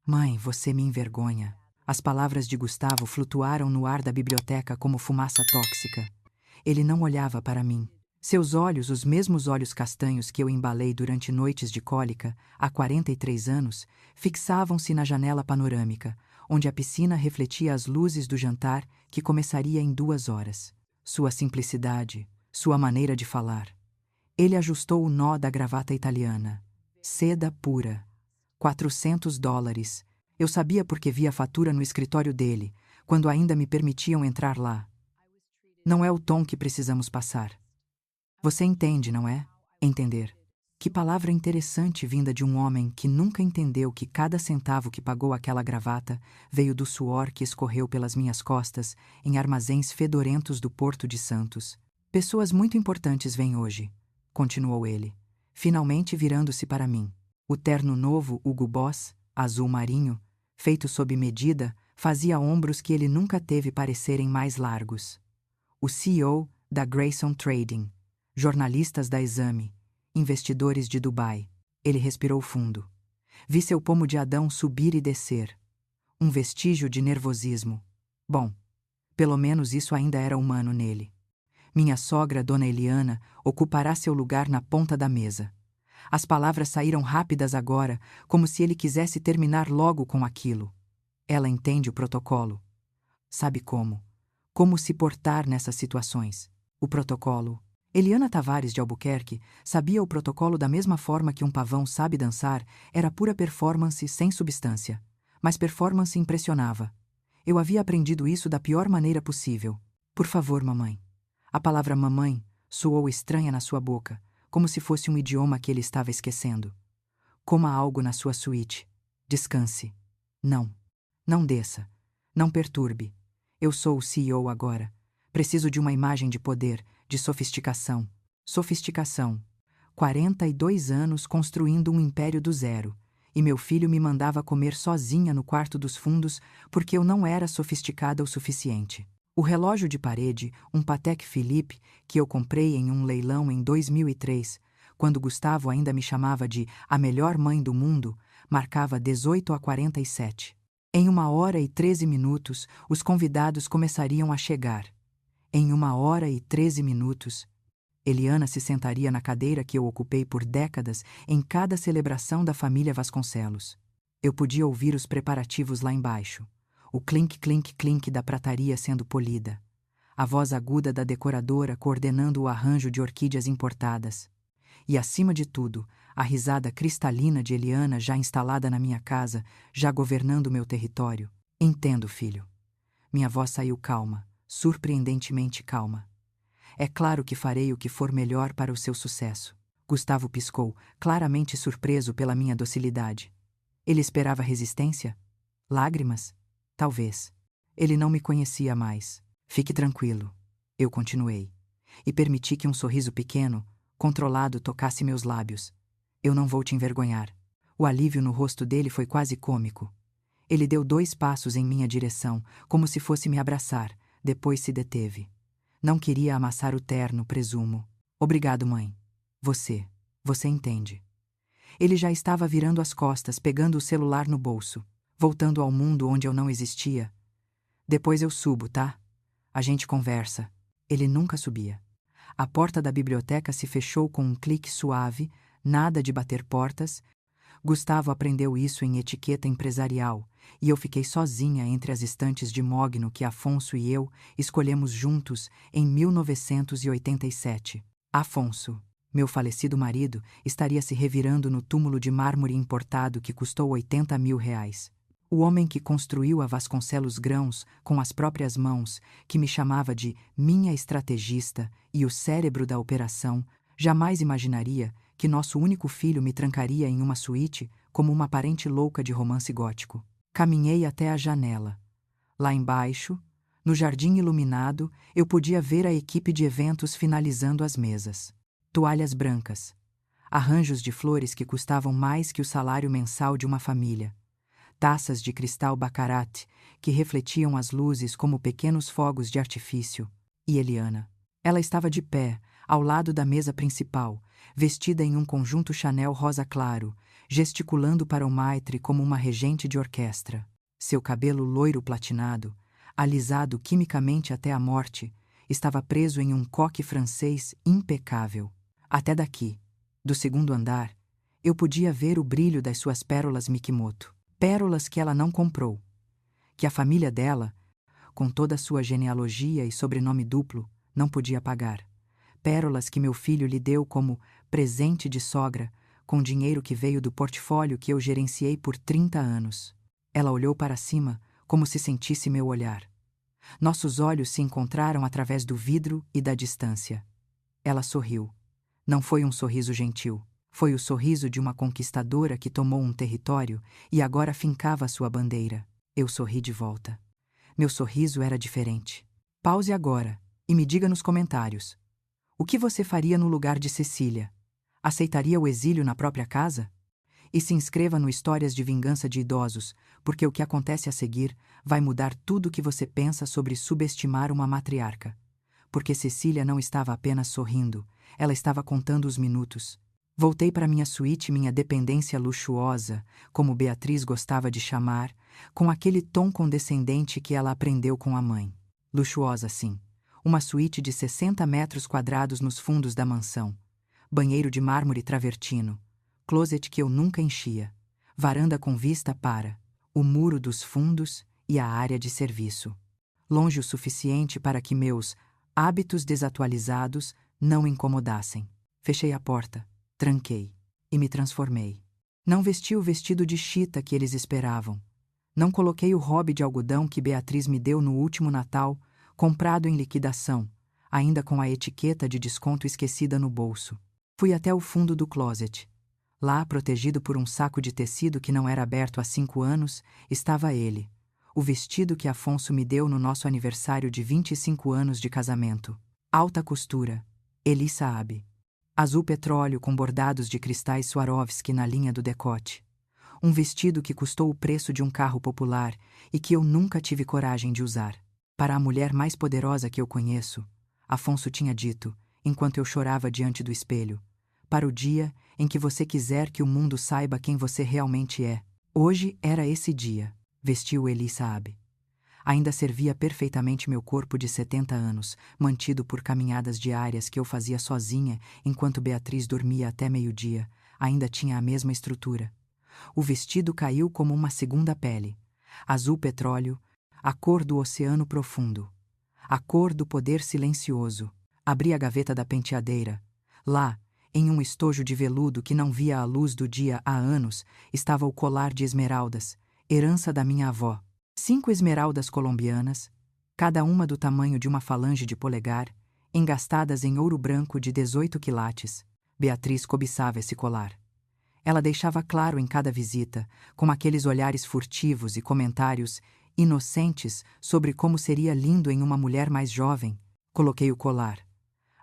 Mãe, você me envergonha. As palavras de Gustavo flutuaram no ar da biblioteca como fumaça tóxica. Ele não olhava para mim. Seus olhos, os mesmos olhos castanhos que eu embalei durante noites de cólica, há 43 anos, fixavam-se na janela panorâmica, onde a piscina refletia as luzes do jantar que começaria em 2 horas. Sua simplicidade, sua maneira de falar. Ele ajustou o nó da gravata italiana. Seda pura. $400. Eu sabia porque vi a fatura no escritório dele, quando ainda me permitiam entrar lá. Não é o tom que precisamos passar. Você entende, não é? Entender. Que palavra interessante vinda de um homem que nunca entendeu que cada centavo que pagou aquela gravata veio do suor que escorreu pelas minhas costas em armazéns fedorentos do Porto de Santos. Pessoas muito importantes vêm hoje, continuou ele, finalmente virando-se para mim. O terno novo Hugo Boss, azul marinho, feito sob medida, fazia ombros que ele nunca teve parecerem mais largos. O CEO da Grayson Trading, jornalistas da Exame, investidores de Dubai. Ele respirou fundo. Vi seu pomo de Adão subir e descer. Um vestígio de nervosismo. Bom, pelo menos isso ainda era humano nele. Minha sogra, Dona Eliana, ocupará seu lugar na ponta da mesa. As palavras saíram rápidas agora, como se ele quisesse terminar logo com aquilo. Ela entende o protocolo. Sabe como? Como se portar nessas situações. O protocolo. Eliana Tavares de Albuquerque sabia o protocolo da mesma forma que um pavão sabe dançar, era pura performance sem substância. Mas performance impressionava. Eu havia aprendido isso da pior maneira possível. Por favor, mamãe. A palavra mamãe soou estranha na sua boca, como se fosse um idioma que ele estava esquecendo. Coma algo na sua suíte. Descanse. Não. Não desça. Não perturbe. Eu sou o CEO agora. Preciso de uma imagem de poder, de sofisticação. Sofisticação. 42 anos construindo um império do zero. E meu filho me mandava comer sozinha no quarto dos fundos porque eu não era sofisticada o suficiente. O relógio de parede, um Patek Philippe, que eu comprei em um leilão em 2003, quando Gustavo ainda me chamava de a melhor mãe do mundo, marcava 18h47. Em 1h13, os convidados começariam a chegar. Em 1h13, Eliana se sentaria na cadeira que eu ocupei por décadas em cada celebração da família Vasconcelos. Eu podia ouvir os preparativos lá embaixo. O clink, clink, clink da prataria sendo polida. A voz aguda da decoradora coordenando o arranjo de orquídeas importadas. E, acima de tudo, a risada cristalina de Eliana já instalada na minha casa, já governando meu território. Entendo, filho. Minha voz saiu calma, surpreendentemente calma. É claro que farei o que for melhor para o seu sucesso. Gustavo piscou, claramente surpreso pela minha docilidade. Ele esperava resistência? Lágrimas? Talvez. Ele não me conhecia mais. Fique tranquilo. Eu continuei. E permiti que um sorriso pequeno, controlado, tocasse meus lábios. Eu não vou te envergonhar. O alívio no rosto dele foi quase cômico. Ele deu 2 passos em minha direção, como se fosse me abraçar, depois se deteve. Não queria amassar o terno, presumo. Obrigado, mãe. Você entende. Ele já estava virando as costas, pegando o celular no bolso. Voltando ao mundo onde eu não existia. Depois eu subo, tá? A gente conversa. Ele nunca subia. A porta da biblioteca se fechou com um clique suave, nada de bater portas. Gustavo aprendeu isso em etiqueta empresarial, e eu fiquei sozinha entre as estantes de mogno que Afonso e eu escolhemos juntos em 1987. Afonso, meu falecido marido, estaria se revirando no túmulo de mármore importado que custou R$80 mil. O homem que construiu a Vasconcelos Grãos com as próprias mãos, que me chamava de minha estrategista e o cérebro da operação, jamais imaginaria que nosso único filho me trancaria em uma suíte como uma parente louca de romance gótico. Caminhei até a janela. Lá embaixo, no jardim iluminado, eu podia ver a equipe de eventos finalizando as mesas. Toalhas brancas. Arranjos de flores que custavam mais que o salário mensal de uma família. Taças de cristal baccarat que refletiam as luzes como pequenos fogos de artifício. E Eliana. Ela estava de pé, ao lado da mesa principal, vestida em um conjunto Chanel rosa claro, gesticulando para o maitre como uma regente de orquestra. Seu cabelo loiro platinado, alisado quimicamente até a morte, estava preso em um coque francês impecável. Até daqui, do segundo andar, eu podia ver o brilho das suas pérolas Mikimoto. Pérolas que ela não comprou, que a família dela, com toda a sua genealogia e sobrenome duplo, não podia pagar. Pérolas que meu filho lhe deu como presente de sogra, com dinheiro que veio do portfólio que eu gerenciei por 30 anos. Ela olhou para cima, como se sentisse meu olhar. Nossos olhos se encontraram através do vidro e da distância. Ela sorriu. Não foi um sorriso gentil. Foi o sorriso de uma conquistadora que tomou um território e agora fincava sua bandeira. Eu sorri de volta. Meu sorriso era diferente. Pause agora e me diga nos comentários. O que você faria no lugar de Cecília? Aceitaria o exílio na própria casa? E se inscreva no Histórias de Vingança de Idosos, porque o que acontece a seguir vai mudar tudo o que você pensa sobre subestimar uma matriarca. Porque Cecília não estava apenas sorrindo, ela estava contando os minutos. Voltei para minha suíte, minha dependência luxuosa, como Beatriz gostava de chamar, com aquele tom condescendente que ela aprendeu com a mãe. Luxuosa, sim. Uma suíte de 60 metros quadrados nos fundos da mansão. Banheiro de mármore travertino. Closet que eu nunca enchia. Varanda com vista para o muro dos fundos e a área de serviço. Longe o suficiente para que meus hábitos desatualizados não incomodassem. Fechei a porta. Tranquei e me transformei. Não vesti o vestido de chita que eles esperavam. Não coloquei o hobby de algodão que Beatriz me deu no último Natal, comprado em liquidação, ainda com a etiqueta de desconto esquecida no bolso. Fui até o fundo do closet. Lá, protegido por um saco de tecido que não era aberto há 5 anos, estava ele, o vestido que Afonso me deu no nosso aniversário de 25 anos de casamento. Alta costura, Eli Saab. Azul petróleo com bordados de cristais Swarovski na linha do decote. Um vestido que custou o preço de um carro popular e que eu nunca tive coragem de usar. Para a mulher mais poderosa que eu conheço, Afonso tinha dito, enquanto eu chorava diante do espelho, para o dia em que você quiser que o mundo saiba quem você realmente é. Hoje era esse dia, vestiu Eli Saab. Ainda servia perfeitamente meu corpo de 70 anos, mantido por caminhadas diárias que eu fazia sozinha enquanto Beatriz dormia até meio-dia. Ainda tinha a mesma estrutura. O vestido caiu como uma segunda pele. Azul petróleo, a cor do oceano profundo. A cor do poder silencioso. Abri a gaveta da penteadeira. Lá, em um estojo de veludo que não via a luz do dia há anos, estava o colar de esmeraldas, herança da minha avó. 5 esmeraldas colombianas, cada uma do tamanho de uma falange de polegar, engastadas em ouro branco de 18 quilates. Beatriz cobiçava esse colar. Ela deixava claro em cada visita, com aqueles olhares furtivos e comentários inocentes sobre como seria lindo em uma mulher mais jovem. Coloquei o colar.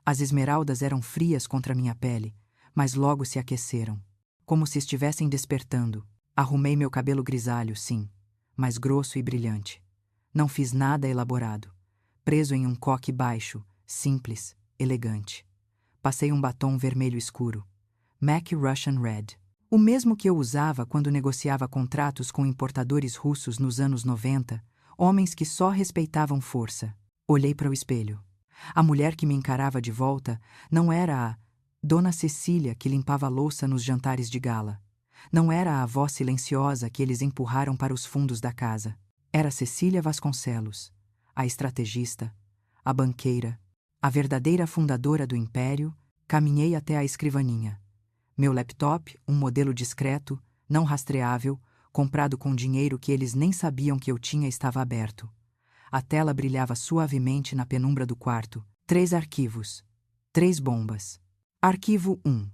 As esmeraldas eram frias contra minha pele, mas logo se aqueceram, como se estivessem despertando. Arrumei meu cabelo grisalho, sim, mas grosso e brilhante. Não fiz nada elaborado. Preso em um coque baixo, simples, elegante. Passei um batom vermelho escuro. MAC Russian Red. O mesmo que eu usava quando negociava contratos com importadores russos nos anos 90, homens que só respeitavam força. Olhei para o espelho. A mulher que me encarava de volta não era a Dona Cecília que limpava a louça nos jantares de gala. Não era a avó silenciosa que eles empurraram para os fundos da casa. Era Cecília Vasconcelos, a estrategista, a banqueira, a verdadeira fundadora do império. Caminhei até a escrivaninha. Meu laptop, um modelo discreto, não rastreável, comprado com dinheiro que eles nem sabiam que eu tinha, estava aberto. A tela brilhava suavemente na penumbra do quarto. 3 arquivos. 3 bombas. Arquivo 1.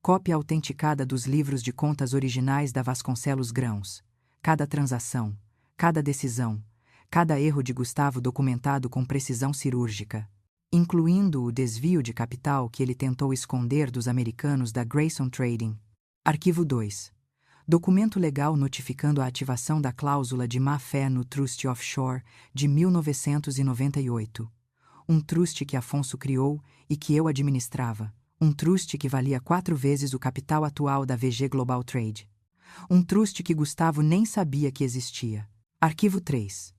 Cópia autenticada dos livros de contas originais da Vasconcelos Grãos. Cada transação, cada decisão, cada erro de Gustavo documentado com precisão cirúrgica, incluindo o desvio de capital que ele tentou esconder dos americanos da Grayson Trading. Arquivo 2. Documento legal notificando a ativação da cláusula de má-fé no Trust Offshore de 1998. Um trust que Afonso criou e que eu administrava. Um trust que valia 4 vezes o capital atual da VG Global Trade. Um trust que Gustavo nem sabia que existia. Arquivo 3.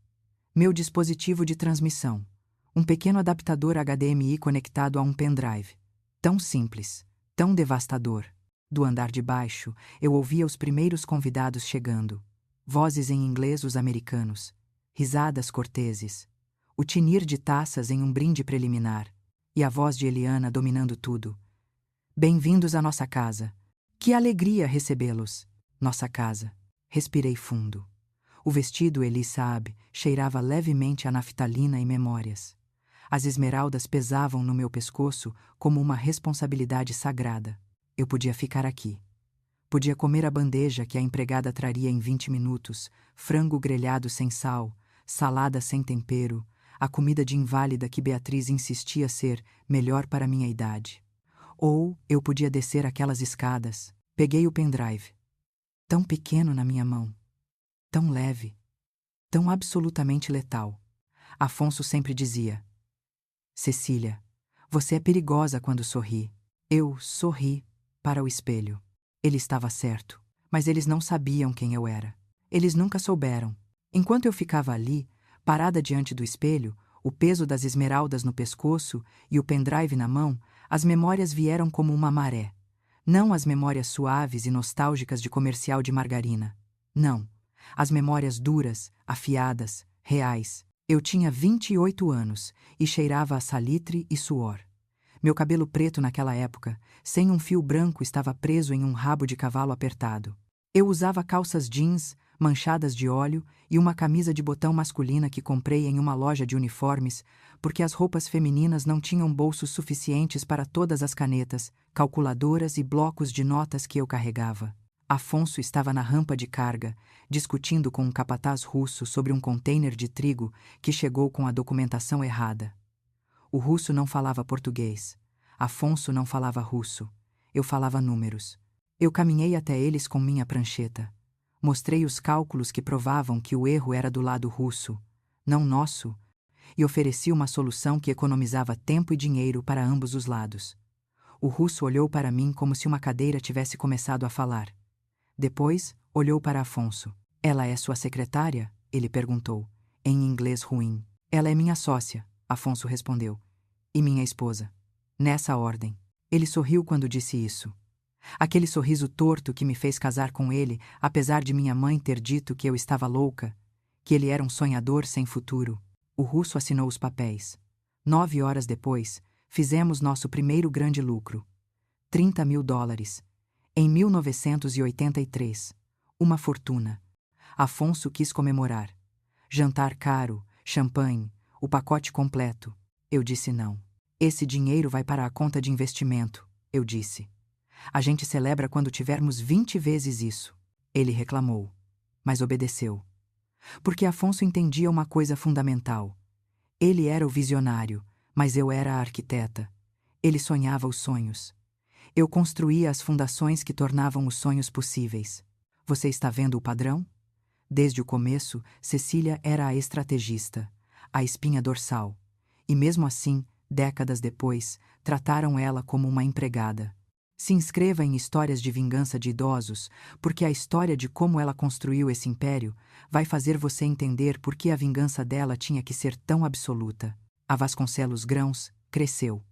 Meu dispositivo de transmissão. Um pequeno adaptador HDMI conectado a um pendrive. Tão simples, tão devastador. Do andar de baixo, eu ouvia os primeiros convidados chegando. Vozes em inglês os americanos. Risadas corteses. O tinir de taças em um brinde preliminar. E a voz de Eliana dominando tudo. Bem-vindos à nossa casa. Que alegria recebê-los. Nossa casa. Respirei fundo. O vestido Eli Saab cheirava levemente a naftalina e memórias. As esmeraldas pesavam no meu pescoço como uma responsabilidade sagrada. Eu podia ficar aqui. Podia comer a bandeja que a empregada traria em 20 minutos, frango grelhado sem sal, salada sem tempero, a comida de inválida que Beatriz insistia ser melhor para minha idade. Ou eu podia descer aquelas escadas. Peguei o pendrive. Tão pequeno na minha mão. Tão leve. Tão absolutamente letal. Afonso sempre dizia: Cecília, você é perigosa quando sorri. Eu sorri para o espelho. Ele estava certo, mas eles não sabiam quem eu era. Eles nunca souberam. Enquanto eu ficava ali, parada diante do espelho, o peso das esmeraldas no pescoço e o pendrive na mão, as memórias vieram como uma maré. Não as memórias suaves e nostálgicas de comercial de margarina. Não. As memórias duras, afiadas, reais. Eu tinha 28 anos e cheirava a salitre e suor. Meu cabelo preto naquela época, sem um fio branco, estava preso em um rabo de cavalo apertado. Eu usava calças jeans, manchadas de óleo e uma camisa de botão masculina que comprei em uma loja de uniformes, porque as roupas femininas não tinham bolsos suficientes para todas as canetas, calculadoras e blocos de notas que eu carregava. Afonso estava na rampa de carga, discutindo com um capataz russo sobre um container de trigo que chegou com a documentação errada. O russo não falava português. Afonso não falava russo. Eu falava números. Eu caminhei até eles com minha prancheta. Mostrei os cálculos que provavam que o erro era do lado russo, não nosso, e ofereci uma solução que economizava tempo e dinheiro para ambos os lados. O russo olhou para mim como se uma cadeira tivesse começado a falar. Depois, olhou para Afonso. Ela é sua secretária? Ele perguntou, em inglês ruim. Ela é minha sócia, Afonso respondeu. E minha esposa. Nessa ordem. Ele sorriu quando disse isso. Aquele sorriso torto que me fez casar com ele, apesar de minha mãe ter dito que eu estava louca, que ele era um sonhador sem futuro. O russo assinou os papéis. 9 horas depois, fizemos nosso primeiro grande lucro. $30.000. Em 1983. Uma fortuna. Afonso quis comemorar. Jantar caro, champanhe, o pacote completo. Eu disse não. Esse dinheiro vai para a conta de investimento, eu disse. A gente celebra quando tivermos 20 vezes isso. Ele reclamou, mas obedeceu. Porque Afonso entendia uma coisa fundamental. Ele era o visionário, mas eu era a arquiteta. Ele sonhava os sonhos. Eu construía as fundações que tornavam os sonhos possíveis. Você está vendo o padrão? Desde o começo, Cecília era a estrategista, a espinha dorsal. E mesmo assim, décadas depois, trataram ela como uma empregada. Se inscreva em Histórias de Vingança de Idosos, porque a história de como ela construiu esse império vai fazer você entender por que a vingança dela tinha que ser tão absoluta. A Vasconcelos Grãos cresceu.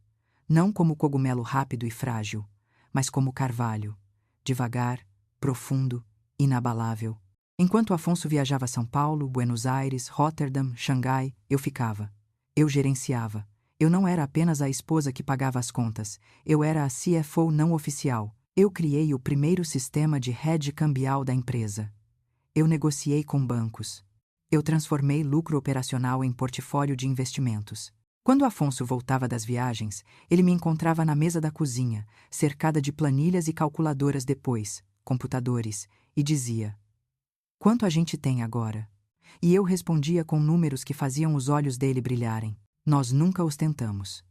Não como cogumelo rápido e frágil, mas como carvalho. Devagar, profundo, inabalável. Enquanto Afonso viajava a São Paulo, Buenos Aires, Rotterdam, Xangai, eu ficava. Eu gerenciava. Eu não era apenas a esposa que pagava as contas, eu era a CFO não oficial. Eu criei o primeiro sistema de hedge cambial da empresa. Eu negociei com bancos. Eu transformei lucro operacional em portfólio de investimentos. Quando Afonso voltava das viagens, ele me encontrava na mesa da cozinha, cercada de planilhas e calculadoras depois, computadores, e dizia: "Quanto a gente tem agora?" E eu respondia com números que faziam os olhos dele brilharem. Nós nunca ostentamos.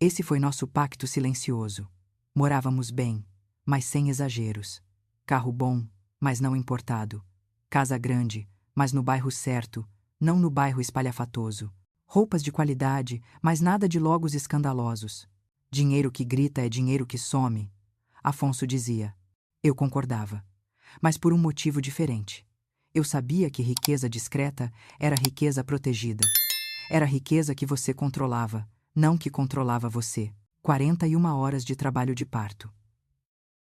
Esse foi nosso pacto silencioso. Morávamos bem, mas sem exageros. Carro bom, mas não importado. Casa grande, mas no bairro certo, não no bairro espalhafatoso. Roupas de qualidade, mas nada de logos escandalosos. Dinheiro que grita é dinheiro que some, Afonso dizia. Eu concordava. Mas por um motivo diferente. Eu sabia que riqueza discreta era riqueza protegida. Era riqueza que você controlava, não que controlava você. 41 horas de trabalho de parto.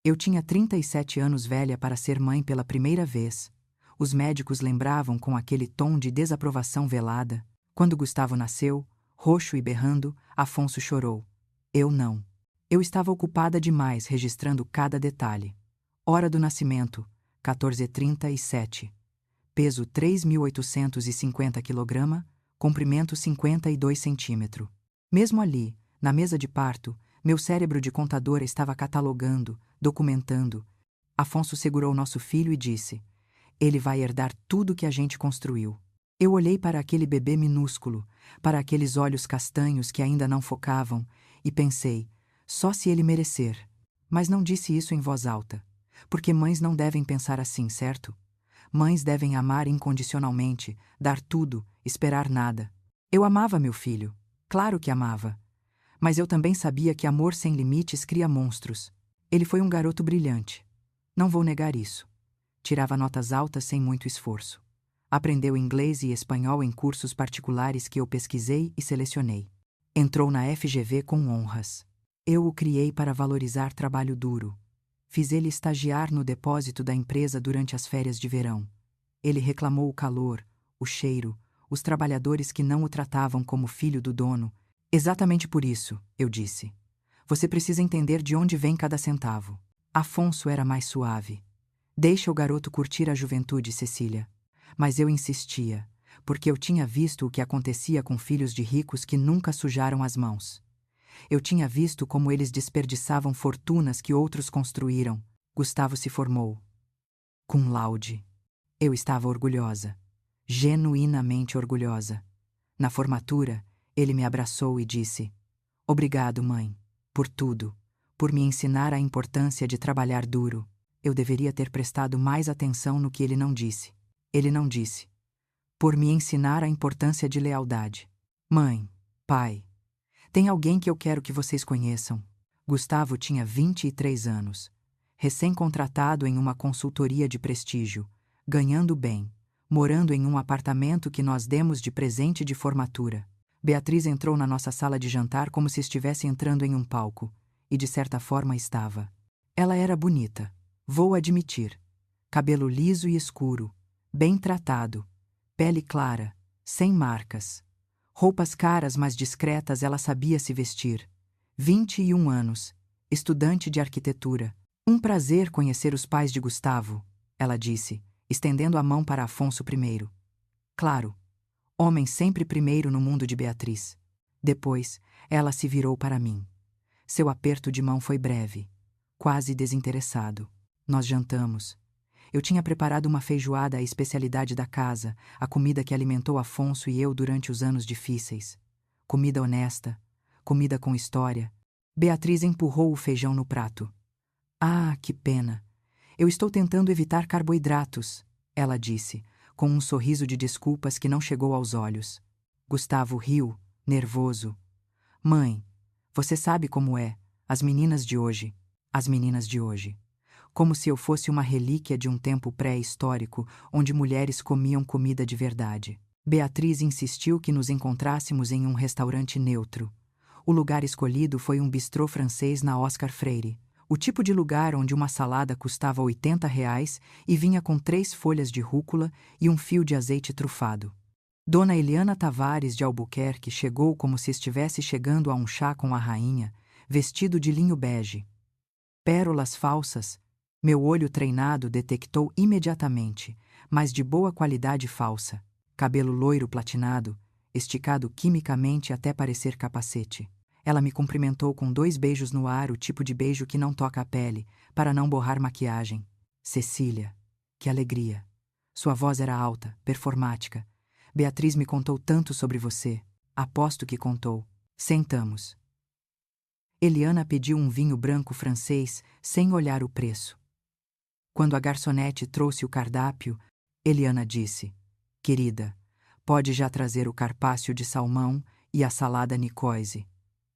Eu tinha 37 anos velha para ser mãe pela primeira vez. Os médicos lembravam com aquele tom de desaprovação velada. Quando Gustavo nasceu, roxo e berrando, Afonso chorou. Eu não. Eu estava ocupada demais registrando cada detalhe. Hora do nascimento, 14h37. Peso 3.850 kg, comprimento 52 cm. Mesmo ali, na mesa de parto, meu cérebro de contadora estava catalogando, documentando. Afonso segurou nosso filho e disse: ele vai herdar tudo que a gente construiu. Eu olhei para aquele bebê minúsculo, para aqueles olhos castanhos que ainda não focavam, e pensei, só se ele merecer. Mas não disse isso em voz alta. Porque mães não devem pensar assim, certo? Mães devem amar incondicionalmente, dar tudo, esperar nada. Eu amava meu filho. Claro que amava. Mas eu também sabia que amor sem limites cria monstros. Ele foi um garoto brilhante. Não vou negar isso. Tirava notas altas sem muito esforço. Aprendeu inglês e espanhol em cursos particulares que eu pesquisei e selecionei. Entrou na FGV com honras. Eu o criei para valorizar trabalho duro. Fiz ele estagiar no depósito da empresa durante as férias de verão. Ele reclamou o calor, o cheiro, os trabalhadores que não o tratavam como filho do dono. Exatamente por isso, eu disse. Você precisa entender de onde vem cada centavo. Afonso era mais suave. Deixa o garoto curtir a juventude, Cecília. Mas eu insistia, porque eu tinha visto o que acontecia com filhos de ricos que nunca sujaram as mãos. Eu tinha visto como eles desperdiçavam fortunas que outros construíram. Gustavo se formou. Cum laude. Eu estava orgulhosa. Genuinamente orgulhosa. Na formatura, ele me abraçou e disse: obrigado, mãe, por tudo, por me ensinar a importância de trabalhar duro. Eu deveria ter prestado mais atenção no que ele não disse. Ele não disse. Por me ensinar a importância de lealdade. Mãe, pai, tem alguém que eu quero que vocês conheçam. Gustavo tinha 23 anos. Recém-contratado em uma consultoria de prestígio, ganhando bem, morando em um apartamento que nós demos de presente de formatura. Beatriz entrou na nossa sala de jantar como se estivesse entrando em um palco, e de certa forma estava. Ela era bonita, vou admitir. Cabelo liso e escuro, bem tratado, pele clara, sem marcas. Roupas caras mas discretas ela sabia se vestir. 21 anos, estudante de arquitetura. Um prazer conhecer os pais de Gustavo, ela disse, estendendo a mão para Afonso primeiro. Claro, homem sempre primeiro no mundo de Beatriz. Depois, ela se virou para mim. Seu aperto de mão foi breve, quase desinteressado. Nós jantamos. Eu tinha preparado uma feijoada à especialidade da casa, a comida que alimentou Afonso e eu durante os anos difíceis. Comida honesta, comida com história. Beatriz empurrou o feijão no prato. Ah, que pena. Eu estou tentando evitar carboidratos, ela disse, com um sorriso de desculpas que não chegou aos olhos. Gustavo riu, nervoso. Mãe, você sabe como é, as meninas de hoje. As meninas de hoje. Como se eu fosse uma relíquia de um tempo pré-histórico, onde mulheres comiam comida de verdade. Beatriz insistiu que nos encontrássemos em um restaurante neutro. O lugar escolhido foi um bistrô francês na Oscar Freire. O tipo de lugar onde uma salada custava R$ 80 e vinha com 3 folhas de rúcula e um fio de azeite trufado. Dona Eliana Tavares de Albuquerque chegou como se estivesse chegando a um chá com a rainha, vestido de linho bege. Pérolas falsas. Meu olho treinado detectou imediatamente, mas de boa qualidade falsa. Cabelo loiro platinado, esticado quimicamente até parecer capacete. Ela me cumprimentou com 2 beijos no ar, o tipo de beijo que não toca a pele, para não borrar maquiagem. Cecília, que alegria. Sua voz era alta, performática. Beatriz me contou tanto sobre você. Aposto que contou. Sentamos. Eliana pediu um vinho branco francês, sem olhar o preço. Quando a garçonete trouxe o cardápio, Eliana disse: querida, pode já trazer o carpaccio de salmão e a salada Nicoise.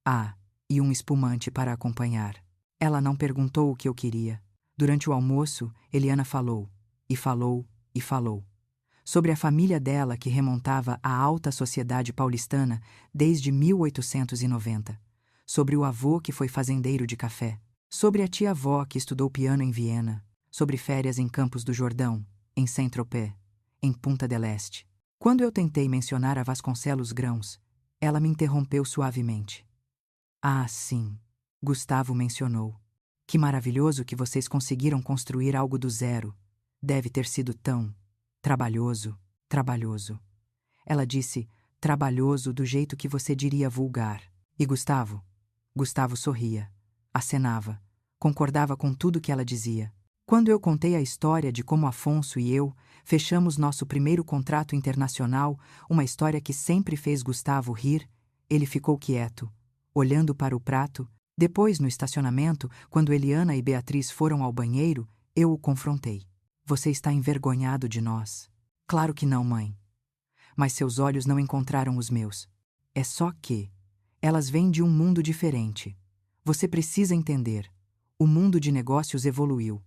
Ah, e um espumante para acompanhar. Ela não perguntou o que eu queria. Durante o almoço, Eliana falou, e falou, e falou. Sobre a família dela que remontava à alta sociedade paulistana desde 1890. Sobre o avô que foi fazendeiro de café. Sobre a tia-avó que estudou piano em Viena. Sobre férias em Campos do Jordão, em Saint-Tropez, em Punta del Este. Quando eu tentei mencionar a Vasconcelos Grãos, ela me interrompeu suavemente. Ah, sim, Gustavo mencionou. Que maravilhoso que vocês conseguiram construir algo do zero. Deve ter sido tão trabalhoso, trabalhoso. Ela disse trabalhoso do jeito que você diria vulgar. E Gustavo? Gustavo sorria, acenava, concordava com tudo que ela dizia. Quando eu contei a história de como Afonso e eu fechamos nosso primeiro contrato internacional, uma história que sempre fez Gustavo rir, ele ficou quieto, olhando para o prato. Depois, no estacionamento, quando Eliana e Beatriz foram ao banheiro, eu o confrontei. Você está envergonhado de nós? Claro que não, mãe. Mas seus olhos não encontraram os meus. É só que elas vêm de um mundo diferente. Você precisa entender. O mundo de negócios evoluiu.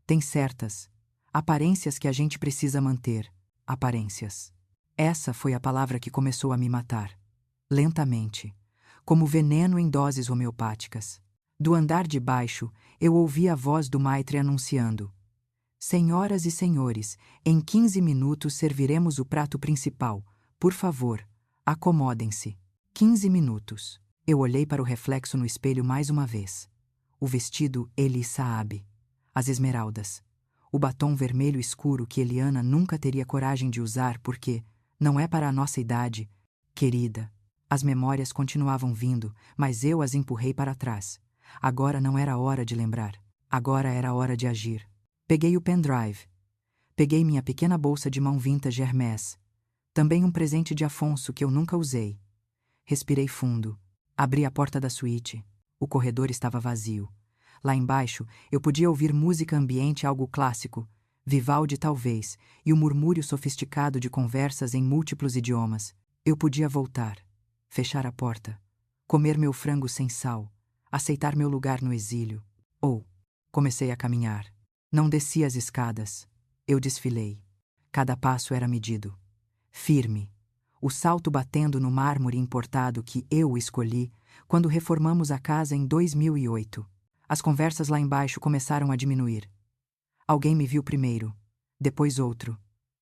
Tem certas aparências que a gente precisa manter. Aparências. Essa foi a palavra que começou a me matar. Lentamente. Como veneno em doses homeopáticas. Do andar de baixo, eu ouvi a voz do maitre anunciando. Senhoras e senhores, em 15 minutos serviremos o prato principal. Por favor, acomodem-se. 15 minutos. Eu olhei para o reflexo no espelho mais uma vez. O vestido Eli Saab. As esmeraldas. O batom vermelho escuro que Eliana nunca teria coragem de usar porque não é para a nossa idade, querida. As memórias continuavam vindo, mas eu as empurrei para trás. Agora não era hora de lembrar. Agora era hora de agir. Peguei o pendrive. Peguei minha pequena bolsa de mão vintage Hermès. Também um presente de Afonso que eu nunca usei. Respirei fundo. Abri a porta da suíte. O corredor estava vazio. Lá embaixo, eu podia ouvir música ambiente, algo clássico, Vivaldi talvez, e o murmúrio sofisticado de conversas em múltiplos idiomas. Eu podia voltar, fechar a porta, comer meu frango sem sal, aceitar meu lugar no exílio. Ou, comecei a caminhar. Não desci as escadas. Eu desfilei. Cada passo era medido. Firme. O salto batendo no mármore importado que eu escolhi quando reformamos a casa em 2008. As conversas lá embaixo começaram a diminuir. Alguém me viu primeiro, depois outro,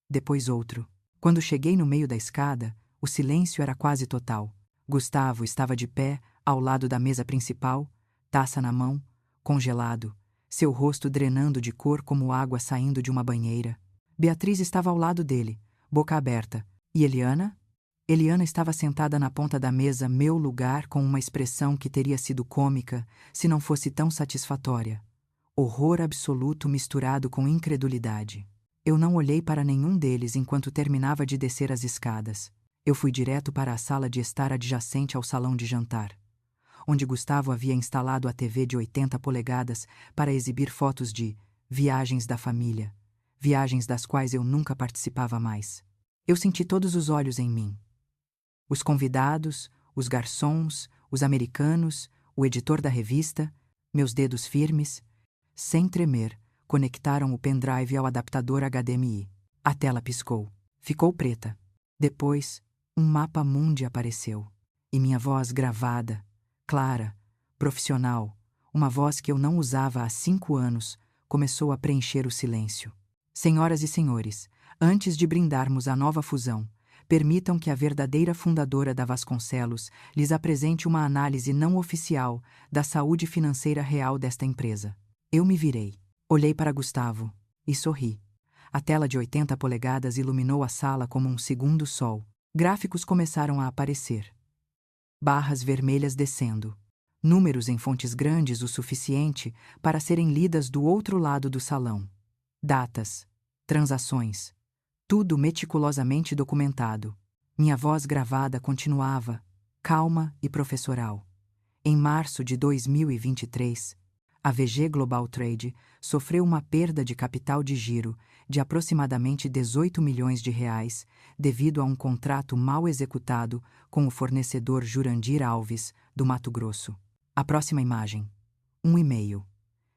depois outro. Quando cheguei no meio da escada, o silêncio era quase total. Gustavo estava de pé, ao lado da mesa principal, taça na mão, congelado, seu rosto drenando de cor como água saindo de uma banheira. Beatriz estava ao lado dele, boca aberta. E Eliana? Eliana estava sentada na ponta da mesa, meu lugar, com uma expressão que teria sido cômica se não fosse tão satisfatória. Horror absoluto misturado com incredulidade. Eu não olhei para nenhum deles enquanto terminava de descer as escadas. Eu fui direto para a sala de estar adjacente ao salão de jantar, onde Gustavo havia instalado a TV de 80 polegadas para exibir fotos de viagens da família, viagens das quais eu nunca participava mais. Eu senti todos os olhos em mim. Os convidados, os garçons, os americanos, o editor da revista, meus dedos firmes, sem tremer, conectaram o pendrive ao adaptador HDMI. A tela piscou. Ficou preta. Depois, um mapa mundi apareceu. E minha voz gravada, clara, profissional, uma voz que eu não usava há 5 anos, começou a preencher o silêncio. Senhoras e senhores, antes de brindarmos a nova fusão, permitam que a verdadeira fundadora da Vasconcelos lhes apresente uma análise não oficial da saúde financeira real desta empresa. Eu me virei, olhei para Gustavo e sorri. A tela de 80 polegadas iluminou a sala como um segundo sol. Gráficos começaram a aparecer. Barras vermelhas descendo. Números em fontes grandes o suficiente para serem lidas do outro lado do salão. Datas, transações, tudo meticulosamente documentado. Minha voz gravada continuava, calma e professoral. Em março de 2023, a VG Global Trade sofreu uma perda de capital de giro de aproximadamente 18 milhões de reais devido a um contrato mal executado com o fornecedor Jurandir Alves, do Mato Grosso. A próxima imagem. Um e-mail.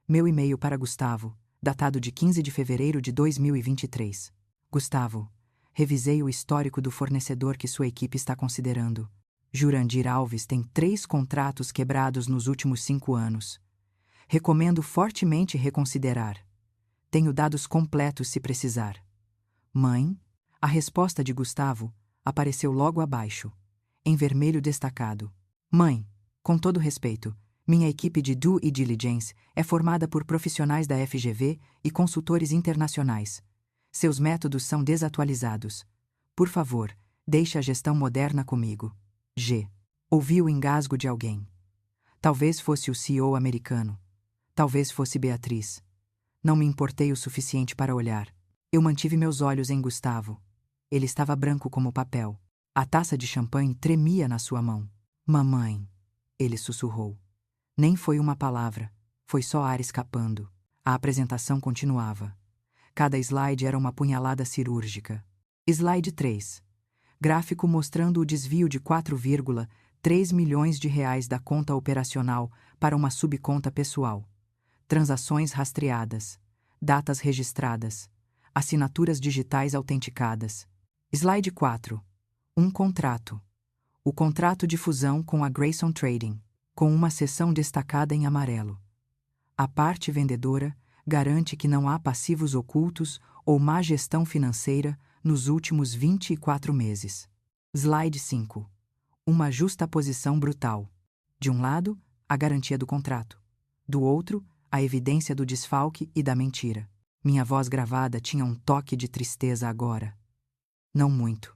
Meu e-mail para Gustavo, datado de 15 de fevereiro de 2023. Gustavo, revisei o histórico do fornecedor que sua equipe está considerando. Jurandir Alves tem 3 contratos quebrados nos últimos 5 anos. Recomendo fortemente reconsiderar. Tenho dados completos se precisar. Mãe, a resposta de Gustavo apareceu logo abaixo, em vermelho destacado. Mãe, com todo respeito, minha equipe de due diligence é formada por profissionais da FGV e consultores internacionais. Seus métodos são desatualizados. Por favor, deixe a gestão moderna comigo. G. Ouvi o engasgo de alguém. Talvez fosse o CEO americano. Talvez fosse Beatriz. Não me importei o suficiente para olhar. Eu mantive meus olhos em Gustavo. Ele estava branco como papel. A taça de champanhe tremia na sua mão. Mamãe, ele sussurrou. Nem foi uma palavra, foi só ar escapando. A apresentação continuava. Cada slide era uma punhalada cirúrgica. Slide 3. Gráfico mostrando o desvio de 4,3 milhões de reais da conta operacional para uma subconta pessoal. Transações rastreadas. Datas registradas. Assinaturas digitais autenticadas. Slide 4. Um contrato. O contrato de fusão com a Grayson Trading, com uma seção destacada em amarelo. A parte vendedora garante que não há passivos ocultos ou má gestão financeira nos últimos 24 meses. Slide 5. Uma justaposição brutal. De um lado, a garantia do contrato. Do outro, a evidência do desfalque e da mentira. Minha voz gravada tinha um toque de tristeza agora. Não muito.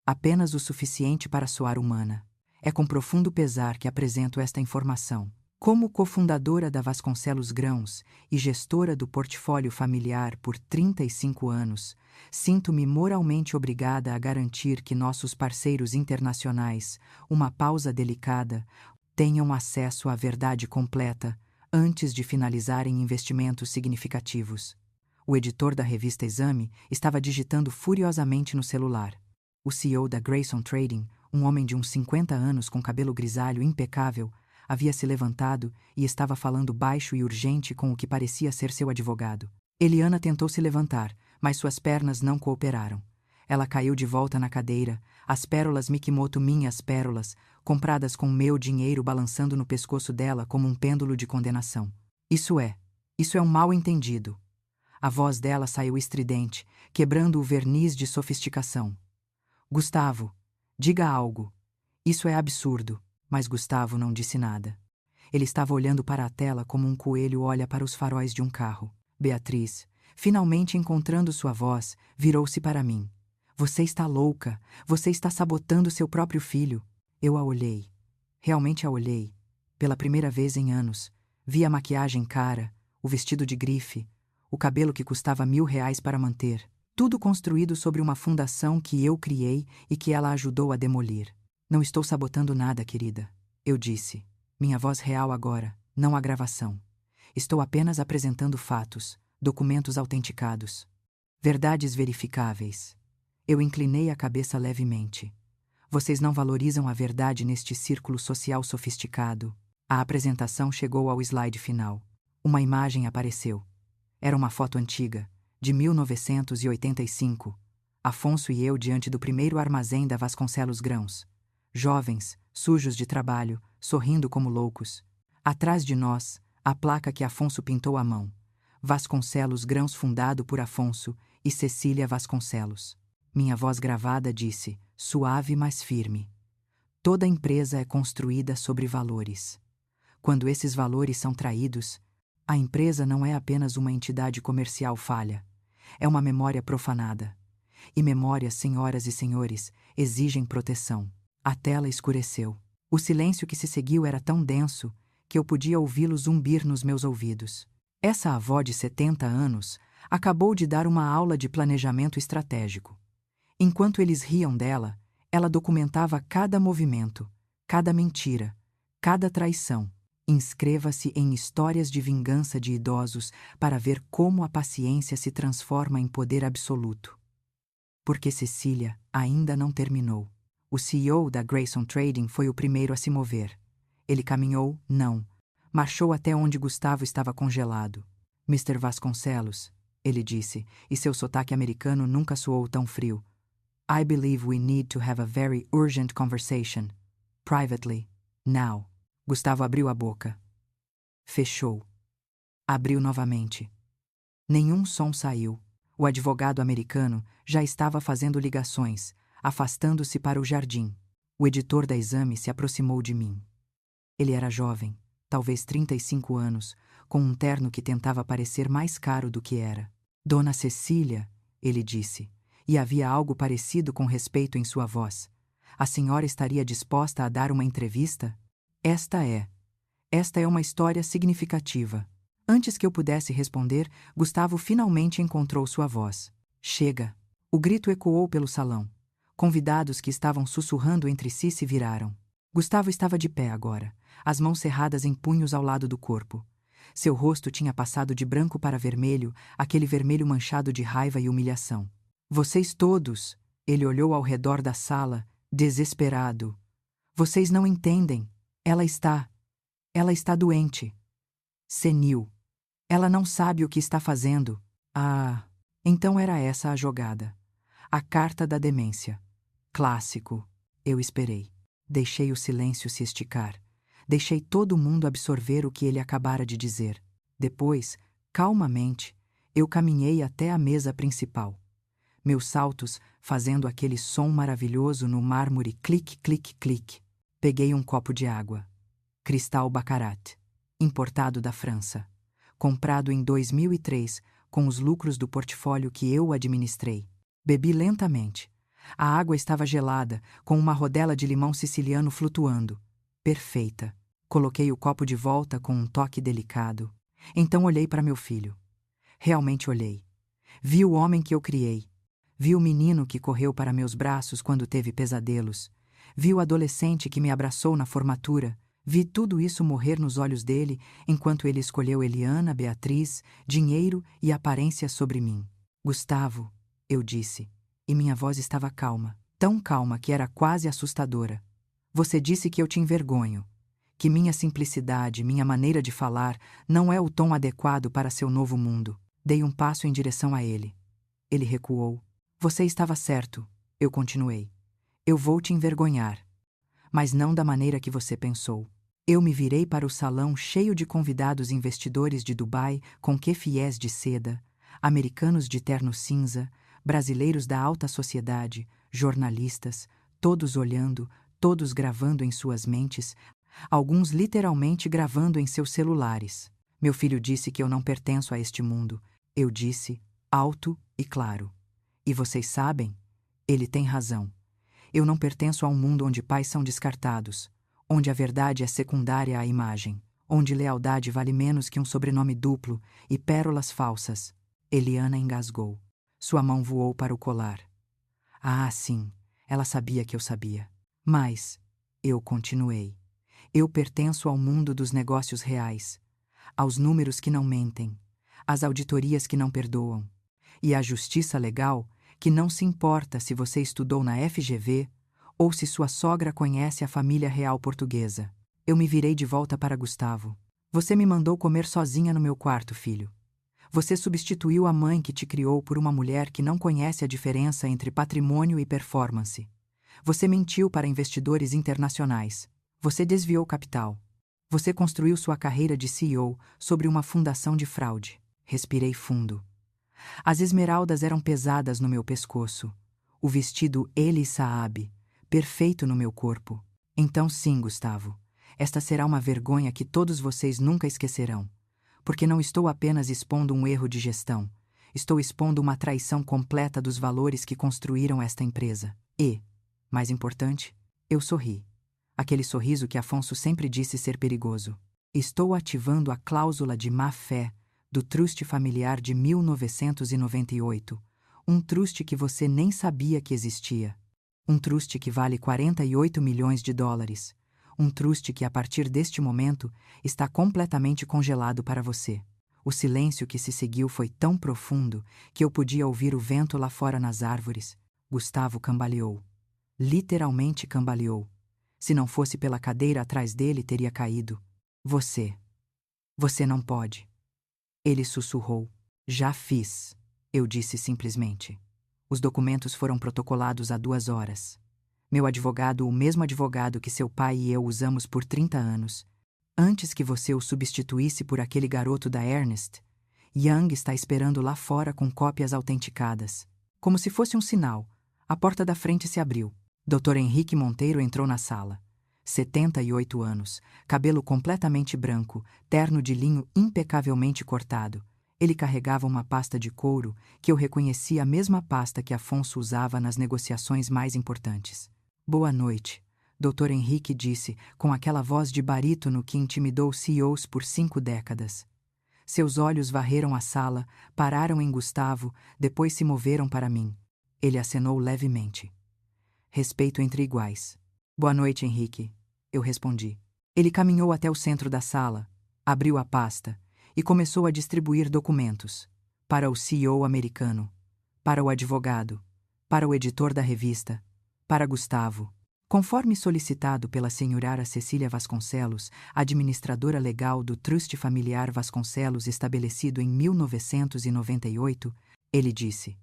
Apenas o suficiente para soar humana. É com profundo pesar que apresento esta informação. Como cofundadora da Vasconcelos Grãos e gestora do portfólio familiar por 35 anos, sinto-me moralmente obrigada a garantir que nossos parceiros internacionais, uma pausa delicada, tenham acesso à verdade completa antes de finalizarem investimentos significativos. O editor da revista Exame estava digitando furiosamente no celular. O CEO da Grayson Trading, um homem de uns 50 anos com cabelo grisalho impecável, havia se levantado e estava falando baixo e urgente com o que parecia ser seu advogado. Eliana tentou se levantar, mas suas pernas não cooperaram. Ela caiu de volta na cadeira, as pérolas Mikimoto, minhas pérolas, compradas com meu dinheiro, balançando no pescoço dela como um pêndulo de condenação. Isso é um mal-entendido. A voz dela saiu estridente, quebrando o verniz de sofisticação. Gustavo, diga algo. Isso é absurdo. Mas Gustavo não disse nada. Ele estava olhando para a tela como um coelho olha para os faróis de um carro. Beatriz, finalmente encontrando sua voz, virou-se para mim. Você está louca. Você está sabotando seu próprio filho. Eu a olhei. Realmente a olhei. Pela primeira vez em anos. Vi a maquiagem cara, o vestido de grife, o cabelo que custava R$1.000 para manter. Tudo construído sobre uma fundação que eu criei e que ela ajudou a demolir. Não estou sabotando nada, querida. Eu disse. Minha voz real agora, não a gravação. Estou apenas apresentando fatos, documentos autenticados. Verdades verificáveis. Eu inclinei a cabeça levemente. Vocês não valorizam a verdade neste círculo social sofisticado. A apresentação chegou ao slide final. Uma imagem apareceu. Era uma foto antiga, de 1985. Afonso e eu diante do primeiro armazém da Vasconcelos Grãos. Jovens, sujos de trabalho, sorrindo como loucos. Atrás de nós, a placa que Afonso pintou à mão. Vasconcelos Grãos, fundado por Afonso e Cecília Vasconcelos. Minha voz gravada disse, suave mas firme. Toda empresa é construída sobre valores. Quando esses valores são traídos, a empresa não é apenas uma entidade comercial falha. É uma memória profanada. E memórias, senhoras e senhores, exigem proteção. A tela escureceu. O silêncio que se seguiu era tão denso que eu podia ouvi-lo zumbir nos meus ouvidos. Essa avó de 70 anos acabou de dar uma aula de planejamento estratégico. Enquanto eles riam dela, ela documentava cada movimento, cada mentira, cada traição. Inscreva-se em Histórias de Vingança de Idosos para ver como a paciência se transforma em poder absoluto. Porque Cecília ainda não terminou. O CEO da Grayson Trading foi o primeiro a se mover. Ele caminhou, não. Marchou até onde Gustavo estava congelado. Mr. Vasconcelos, ele disse, e seu sotaque americano nunca soou tão frio. I believe we need to have a very urgent conversation. Privately. Now. Gustavo abriu a boca. Fechou. Abriu novamente. Nenhum som saiu. O advogado americano já estava fazendo ligações, afastando-se para o jardim. O editor da Exame se aproximou de mim. Ele era jovem, talvez 35 anos, com um terno que tentava parecer mais caro do que era. Dona Cecília, ele disse, e havia algo parecido com respeito em sua voz. A senhora estaria disposta a dar uma entrevista? Esta é uma história significativa. Antes que eu pudesse responder, Gustavo finalmente encontrou sua voz. Chega! O grito ecoou pelo salão. Convidados que estavam sussurrando entre si se viraram. Gustavo estava de pé agora, as mãos cerradas em punhos ao lado do corpo. Seu rosto tinha passado de branco para vermelho, aquele vermelho manchado de raiva e humilhação. Vocês todos, ele olhou ao redor da sala, desesperado. Vocês não entendem. Ela está doente. Senil. Ela não sabe o que está fazendo. Ah, então era essa a jogada. A carta da demência. Clássico. Eu esperei. Deixei o silêncio se esticar. Deixei todo mundo absorver o que ele acabara de dizer. Depois, calmamente, eu caminhei até a mesa principal. Meus saltos fazendo aquele som maravilhoso no mármore clique, clique, clique. Peguei um copo de água. Cristal Baccarat. Importado da França. Comprado em 2003, com os lucros do portfólio que eu administrei. Bebi lentamente. A água estava gelada, com uma rodela de limão siciliano flutuando. Perfeita. Coloquei o copo de volta com um toque delicado. Então olhei para meu filho. Realmente olhei. Vi o homem que eu criei. Vi o menino que correu para meus braços quando teve pesadelos. Vi o adolescente que me abraçou na formatura. Vi tudo isso morrer nos olhos dele, enquanto ele escolheu Eliana, Beatriz, dinheiro e aparência sobre mim. Gustavo, eu disse, e minha voz estava calma, tão calma que era quase assustadora. Você disse que eu te envergonho, que minha simplicidade, minha maneira de falar, não é o tom adequado para seu novo mundo. Dei um passo em direção a ele. Ele recuou. Você estava certo, eu continuei. Eu vou te envergonhar. Mas não da maneira que você pensou. Eu me virei para o salão cheio de convidados investidores de Dubai com kefiés de seda, americanos de terno cinza, brasileiros da alta sociedade, jornalistas, todos olhando, todos gravando em suas mentes, alguns literalmente gravando em seus celulares. Meu filho disse que eu não pertenço a este mundo. Eu disse, alto e claro. E vocês sabem? Ele tem razão. Eu não pertenço a um mundo onde pais são descartados, onde a verdade é secundária à imagem, onde lealdade vale menos que um sobrenome duplo e pérolas falsas. Eliana engasgou. Sua mão voou para o colar. Ah, sim, ela sabia que eu sabia. Mas, eu continuei. Eu pertenço ao mundo dos negócios reais, aos números que não mentem, às auditorias que não perdoam, e à justiça legal que não se importa se você estudou na FGV ou se sua sogra conhece a família real portuguesa. Eu me virei de volta para Gustavo. Você me mandou comer sozinha no meu quarto, filho. Você substituiu a mãe que te criou por uma mulher que não conhece a diferença entre patrimônio e performance. Você mentiu para investidores internacionais. Você desviou capital. Você construiu sua carreira de CEO sobre uma fundação de fraude. Respirei fundo. As esmeraldas eram pesadas no meu pescoço. O vestido Eli Saab, perfeito no meu corpo. Então sim, Gustavo, esta será uma vergonha que todos vocês nunca esquecerão. Porque não estou apenas expondo um erro de gestão. Estou expondo uma traição completa dos valores que construíram esta empresa. E, mais importante, eu sorri. Aquele sorriso que Afonso sempre disse ser perigoso. Estou ativando a cláusula de má-fé do truste familiar de 1998, um truste que você nem sabia que existia. Um truste que vale 48 milhões de dólares. Um truste que, a partir deste momento, está completamente congelado para você. O silêncio que se seguiu foi tão profundo que eu podia ouvir o vento lá fora nas árvores. Gustavo cambaleou. Literalmente cambaleou. Se não fosse pela cadeira atrás dele, teria caído. Você não pode. Ele sussurrou. Já fiz. Eu disse simplesmente. Os documentos foram protocolados há 2 horas. Meu advogado, o mesmo advogado que seu pai e eu usamos por 30 anos, antes que você o substituísse por aquele garoto da Ernest, Young está esperando lá fora com cópias autenticadas. Como se fosse um sinal, a porta da frente se abriu. Dr. Henrique Monteiro entrou na sala. 78 anos, cabelo completamente branco, terno de linho impecavelmente cortado. Ele carregava uma pasta de couro que eu reconhecia a mesma pasta que Afonso usava nas negociações mais importantes. Boa noite, Dr. Henrique disse, com aquela voz de barítono que intimidou CEOs por 5 décadas. Seus olhos varreram a sala, pararam em Gustavo, depois se moveram para mim. Ele acenou levemente. Respeito entre iguais. Boa noite, Henrique. Eu respondi. Ele caminhou até o centro da sala, abriu a pasta e começou a distribuir documentos. Para o CEO americano, para o advogado, para o editor da revista, para Gustavo. Conforme solicitado pela senhora Cecília Vasconcelos, administradora legal do Trust Familiar Vasconcelos estabelecido em 1998, ele disse.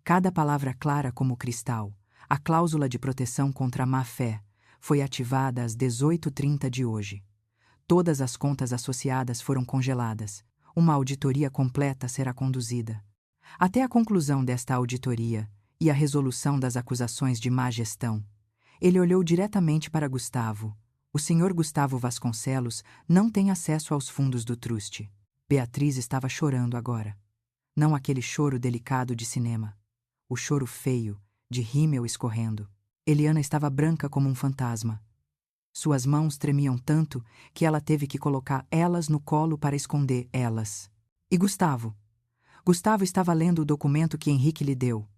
Cada palavra clara como cristal, a cláusula de proteção contra a má-fé, foi ativada às 18h30 de hoje. Todas as contas associadas foram congeladas. Uma auditoria completa será conduzida. Até a conclusão desta auditoria e a resolução das acusações de má gestão, ele olhou diretamente para Gustavo. O senhor Gustavo Vasconcelos não tem acesso aos fundos do Trust. Beatriz estava chorando agora. Não aquele choro delicado de cinema. O choro feio, de rímel escorrendo. Eliana estava branca como um fantasma. Suas mãos tremiam tanto que ela teve que colocar elas no colo para esconder elas. E Gustavo? Gustavo estava lendo o documento que Henrique lhe deu.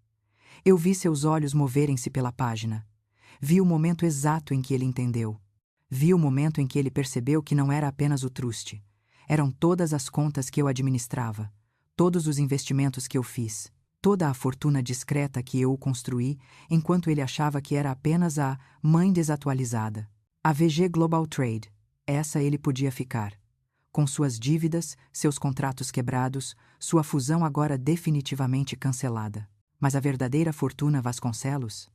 Eu vi seus olhos moverem-se pela página. Vi o momento exato em que ele entendeu. Vi o momento em que ele percebeu que não era apenas o Trust. Eram todas as contas que eu administrava, todos os investimentos que eu fiz, toda a fortuna discreta que eu construí, enquanto ele achava que era apenas a mãe desatualizada. A VG Global Trade. Essa ele podia ficar. Com suas dívidas, seus contratos quebrados, sua fusão agora definitivamente cancelada. Mas a verdadeira fortuna Vasconcelos?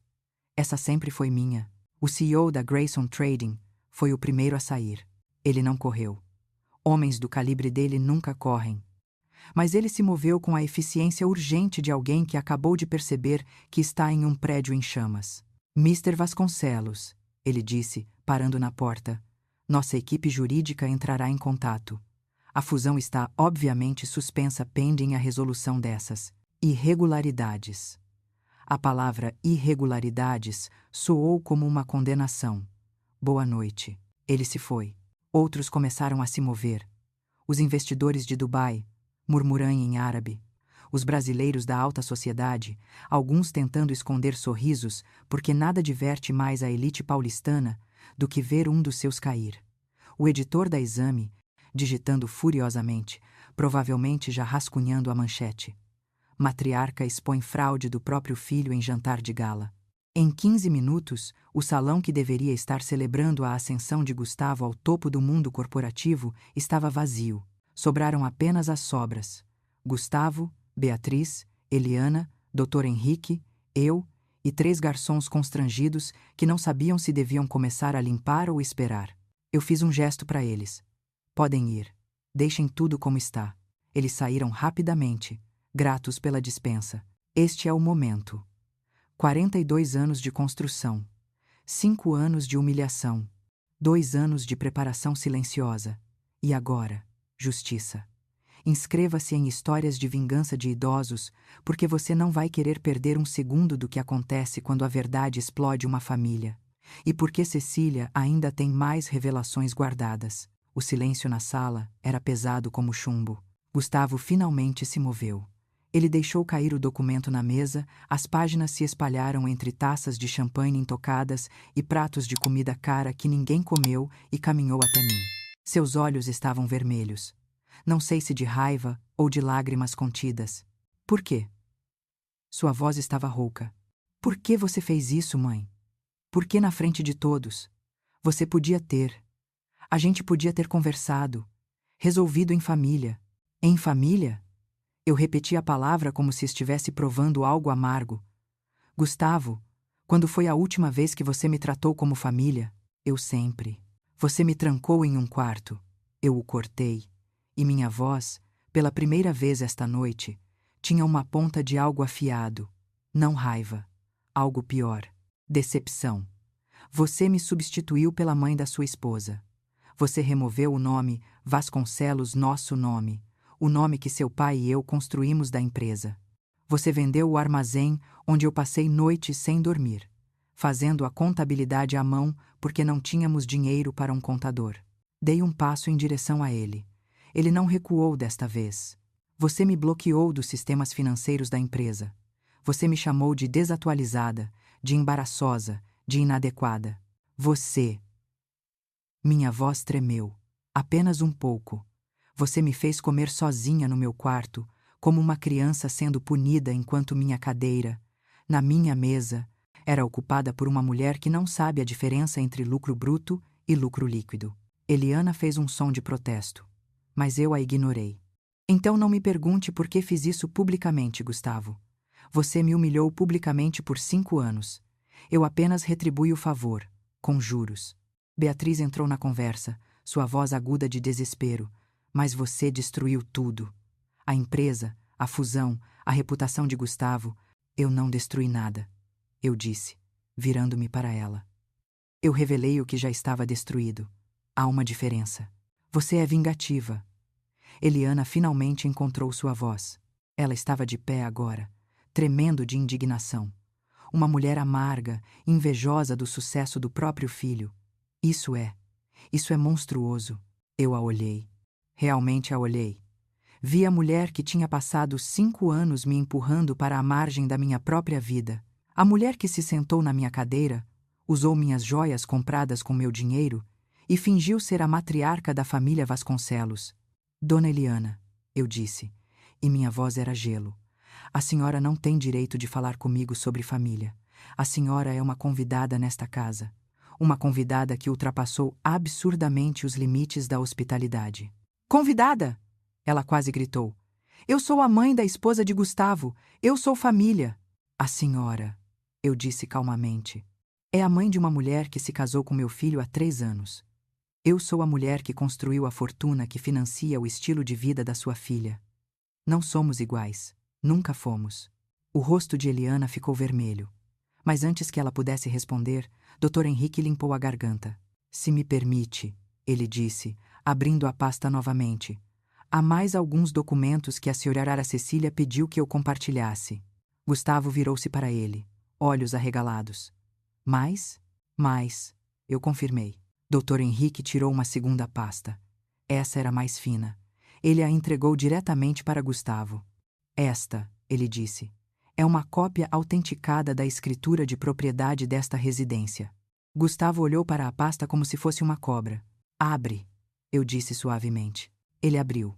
Essa sempre foi minha. O CEO da Grayson Trading foi o primeiro a sair. Ele não correu. Homens do calibre dele nunca correm. Mas ele se moveu com a eficiência urgente de alguém que acabou de perceber que está em um prédio em chamas. Mr. Vasconcelos, ele disse, parando na porta, nossa equipe jurídica entrará em contato. A fusão está, obviamente, suspensa pending a resolução dessas irregularidades. A palavra irregularidades soou como uma condenação. Boa noite. Ele se foi. Outros começaram a se mover. Os investidores de Dubai, murmurando em árabe. Os brasileiros da alta sociedade, alguns tentando esconder sorrisos, porque nada diverte mais a elite paulistana do que ver um dos seus cair. O editor da Exame, digitando furiosamente, provavelmente já rascunhando a manchete. Matriarca expõe fraude do próprio filho em jantar de gala. Em 15 minutos, o salão que deveria estar celebrando a ascensão de Gustavo ao topo do mundo corporativo estava vazio. Sobraram apenas as sobras. Gustavo, Beatriz, Eliana, Dr. Henrique, eu e 3 garçons constrangidos que não sabiam se deviam começar a limpar ou esperar. Eu fiz um gesto para eles. Podem ir. Deixem tudo como está. Eles saíram rapidamente, gratos pela dispensa. Este é o momento. 42 anos de construção. 5 anos de humilhação. 2 anos de preparação silenciosa. E agora, justiça. Inscreva-se em histórias de vingança de idosos, porque você não vai querer perder um segundo do que acontece quando a verdade explode uma família. E porque Cecília ainda tem mais revelações guardadas. O silêncio na sala era pesado como chumbo. Gustavo finalmente se moveu. Ele deixou cair o documento na mesa, as páginas se espalharam entre taças de champanhe intocadas e pratos de comida cara que ninguém comeu e caminhou até mim. Seus olhos estavam vermelhos. Não sei se de raiva ou de lágrimas contidas. Por quê? Sua voz estava rouca. Por que você fez isso, mãe? Por que na frente de todos? Você podia ter. A gente podia ter conversado. Resolvido em família. Em família? Eu repeti a palavra como se estivesse provando algo amargo. Gustavo, quando foi a última vez que você me tratou como família? Eu sempre. Você me trancou em um quarto. Eu o cortei. E minha voz, pela primeira vez esta noite, tinha uma ponta de algo afiado. Não raiva. Algo pior. Decepção. Você me substituiu pela mãe da sua esposa. Você removeu o nome Vasconcelos, nosso nome, o nome que seu pai e eu construímos da empresa. Você vendeu o armazém onde eu passei noites sem dormir, fazendo a contabilidade à mão porque não tínhamos dinheiro para um contador. Dei um passo em direção a ele. Ele não recuou desta vez. Você me bloqueou dos sistemas financeiros da empresa. Você me chamou de desatualizada, de embaraçosa, de inadequada. Você. Minha voz tremeu. Apenas um pouco. Você me fez comer sozinha no meu quarto, como uma criança sendo punida enquanto minha cadeira, na minha mesa, era ocupada por uma mulher que não sabe a diferença entre lucro bruto e lucro líquido. Eliana fez um som de protesto, mas eu a ignorei. Então não me pergunte por que fiz isso publicamente, Gustavo. Você me humilhou publicamente por 5 anos. Eu apenas retribuí o favor, com juros. Beatriz entrou na conversa, sua voz aguda de desespero. Mas você destruiu tudo. A empresa, a fusão, a reputação de Gustavo. Eu não destruí nada, eu disse, virando-me para ela. Eu revelei o que já estava destruído. Há uma diferença. Você é vingativa. Eliana finalmente encontrou sua voz. Ela estava de pé agora, tremendo de indignação. Uma mulher amarga, invejosa do sucesso do próprio filho. Isso é monstruoso. Eu a olhei. Realmente a olhei. Vi a mulher que tinha passado 5 anos me empurrando para a margem da minha própria vida. A mulher que se sentou na minha cadeira, usou minhas joias compradas com meu dinheiro e fingiu ser a matriarca da família Vasconcelos. Dona Eliana, eu disse, e minha voz era gelo. A senhora não tem direito de falar comigo sobre família. A senhora é uma convidada nesta casa. Uma convidada que ultrapassou absurdamente os limites da hospitalidade. Convidada! Ela quase gritou. Eu sou a mãe da esposa de Gustavo. Eu sou família. A senhora, eu disse calmamente, é a mãe de uma mulher que se casou com meu filho há 3 anos. Eu sou a mulher que construiu a fortuna que financia o estilo de vida da sua filha. Não somos iguais. Nunca fomos. O rosto de Eliana ficou vermelho. Mas antes que ela pudesse responder, Dr. Henrique limpou a garganta. Se me permite, ele disse, abrindo a pasta novamente. Há mais alguns documentos que a Sra. Cecília pediu que eu compartilhasse. Gustavo virou-se para ele, olhos arregalados. Mais? Mais, eu confirmei. Dr. Henrique tirou uma segunda pasta. Essa era mais fina. Ele a entregou diretamente para Gustavo. Esta, ele disse, é uma cópia autenticada da escritura de propriedade desta residência. Gustavo olhou para a pasta como se fosse uma cobra. Abre, eu disse suavemente. Ele abriu.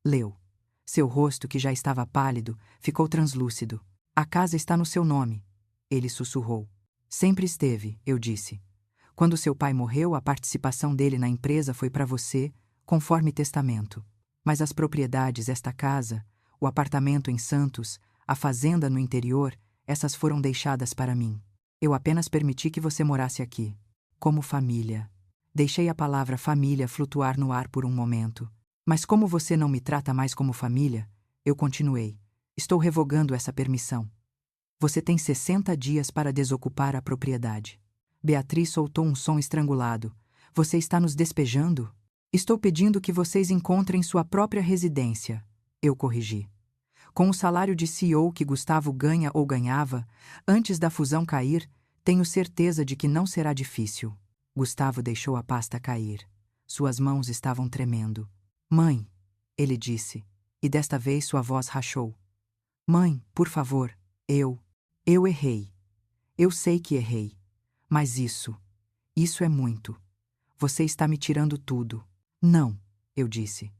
Leu. Seu rosto, que já estava pálido, ficou translúcido. A casa está no seu nome. Ele sussurrou. Sempre esteve, eu disse. Quando seu pai morreu, a participação dele na empresa foi para você, conforme testamento. Mas as propriedades, esta casa, o apartamento em Santos, a fazenda no interior, essas foram deixadas para mim. Eu apenas permiti que você morasse aqui. Como família. Deixei a palavra família flutuar no ar por um momento. Mas como você não me trata mais como família, eu continuei. Estou revogando essa permissão. Você tem 60 dias para desocupar a propriedade. Beatriz soltou um som estrangulado. Você está nos despejando? Estou pedindo que vocês encontrem sua própria residência. Eu corrigi. Com o salário de CEO que Gustavo ganha ou ganhava, antes da fusão cair, tenho certeza de que não será difícil. Gustavo deixou a pasta cair. Suas mãos estavam tremendo. Mãe, ele disse, e desta vez sua voz rachou. Mãe, por favor, eu errei. Eu sei que errei. Mas isso é muito. Você está me tirando tudo. Não, eu disse.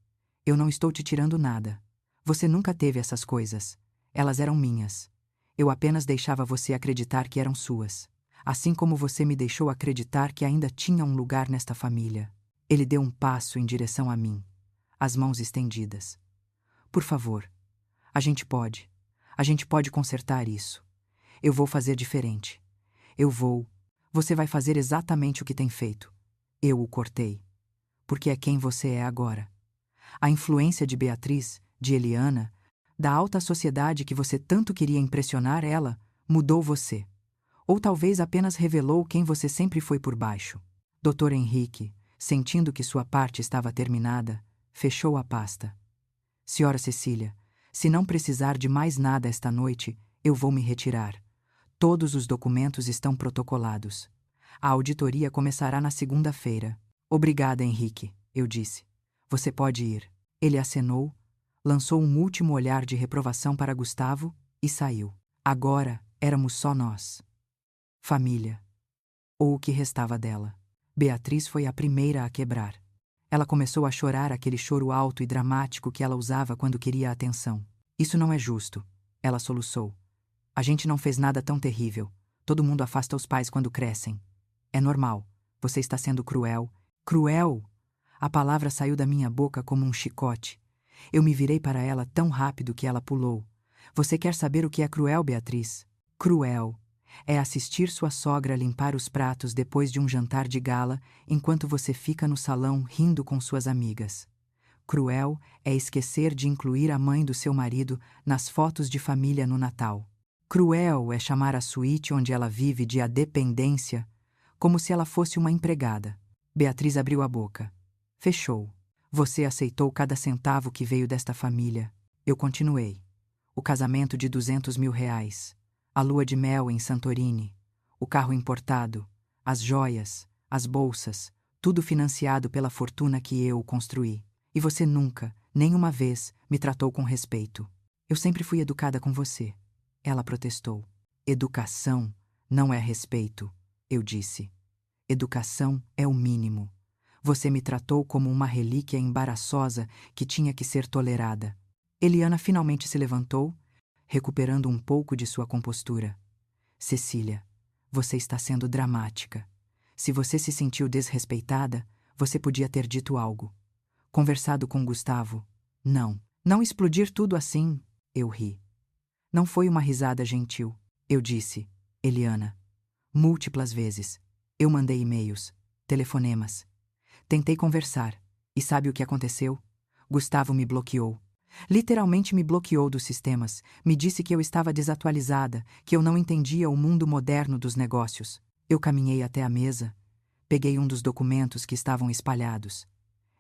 Eu não estou te tirando nada. Você nunca teve essas coisas. Elas eram minhas. Eu apenas deixava você acreditar que eram suas. Assim como você me deixou acreditar que ainda tinha um lugar nesta família. Ele deu um passo em direção a mim, as mãos estendidas. Por favor, a gente pode. A gente pode consertar isso. Eu vou fazer diferente. Eu vou. Você vai fazer exatamente o que tem feito. Eu o cortei. Porque é quem você é agora. A influência de Beatriz, de Eliana, da alta sociedade que você tanto queria impressionar ela, mudou você. Ou talvez apenas revelou quem você sempre foi por baixo. Dr. Henrique, sentindo que sua parte estava terminada, fechou a pasta. Senhora Cecília, se não precisar de mais nada esta noite, eu vou me retirar. Todos os documentos estão protocolados. A auditoria começará na segunda-feira. Obrigada, Henrique, eu disse. Você pode ir. Ele acenou, lançou um último olhar de reprovação para Gustavo e saiu. Agora éramos só nós. Família. Ou o que restava dela. Beatriz foi a primeira a quebrar. Ela começou a chorar aquele choro alto e dramático que ela usava quando queria atenção. Isso não é justo, ela soluçou. A gente não fez nada tão terrível. Todo mundo afasta os pais quando crescem. É normal. Você está sendo cruel. Cruel! A palavra saiu da minha boca como um chicote. Eu me virei para ela tão rápido que ela pulou. Você quer saber o que é cruel, Beatriz? Cruel é assistir sua sogra limpar os pratos depois de um jantar de gala enquanto você fica no salão rindo com suas amigas. Cruel é esquecer de incluir a mãe do seu marido nas fotos de família no Natal. Cruel é chamar a suíte onde ela vive de a dependência, como se ela fosse uma empregada. Beatriz abriu a boca. Fechou. Você aceitou cada centavo que veio desta família. Eu continuei. O casamento de R$ 200.000. A lua de mel em Santorini. O carro importado. As joias. As bolsas. Tudo financiado pela fortuna que eu construí. E você nunca, nem uma vez, me tratou com respeito. Eu sempre fui educada com você. Ela protestou. Educação não é respeito, eu disse. Educação é o mínimo. Você me tratou como uma relíquia embaraçosa que tinha que ser tolerada. Eliana finalmente se levantou, recuperando um pouco de sua compostura. Cecília, você está sendo dramática. Se você se sentiu desrespeitada, você podia ter dito algo. Conversado com Gustavo. Não explodir tudo assim, eu ri. Não foi uma risada gentil. Eu disse, Eliana. Múltiplas vezes. Eu mandei e-mails, telefonemas. Tentei conversar. E sabe o que aconteceu? Gustavo me bloqueou. Literalmente me bloqueou dos sistemas. Me disse que eu estava desatualizada, que eu não entendia o mundo moderno dos negócios. Eu caminhei até a mesa. Peguei um dos documentos que estavam espalhados.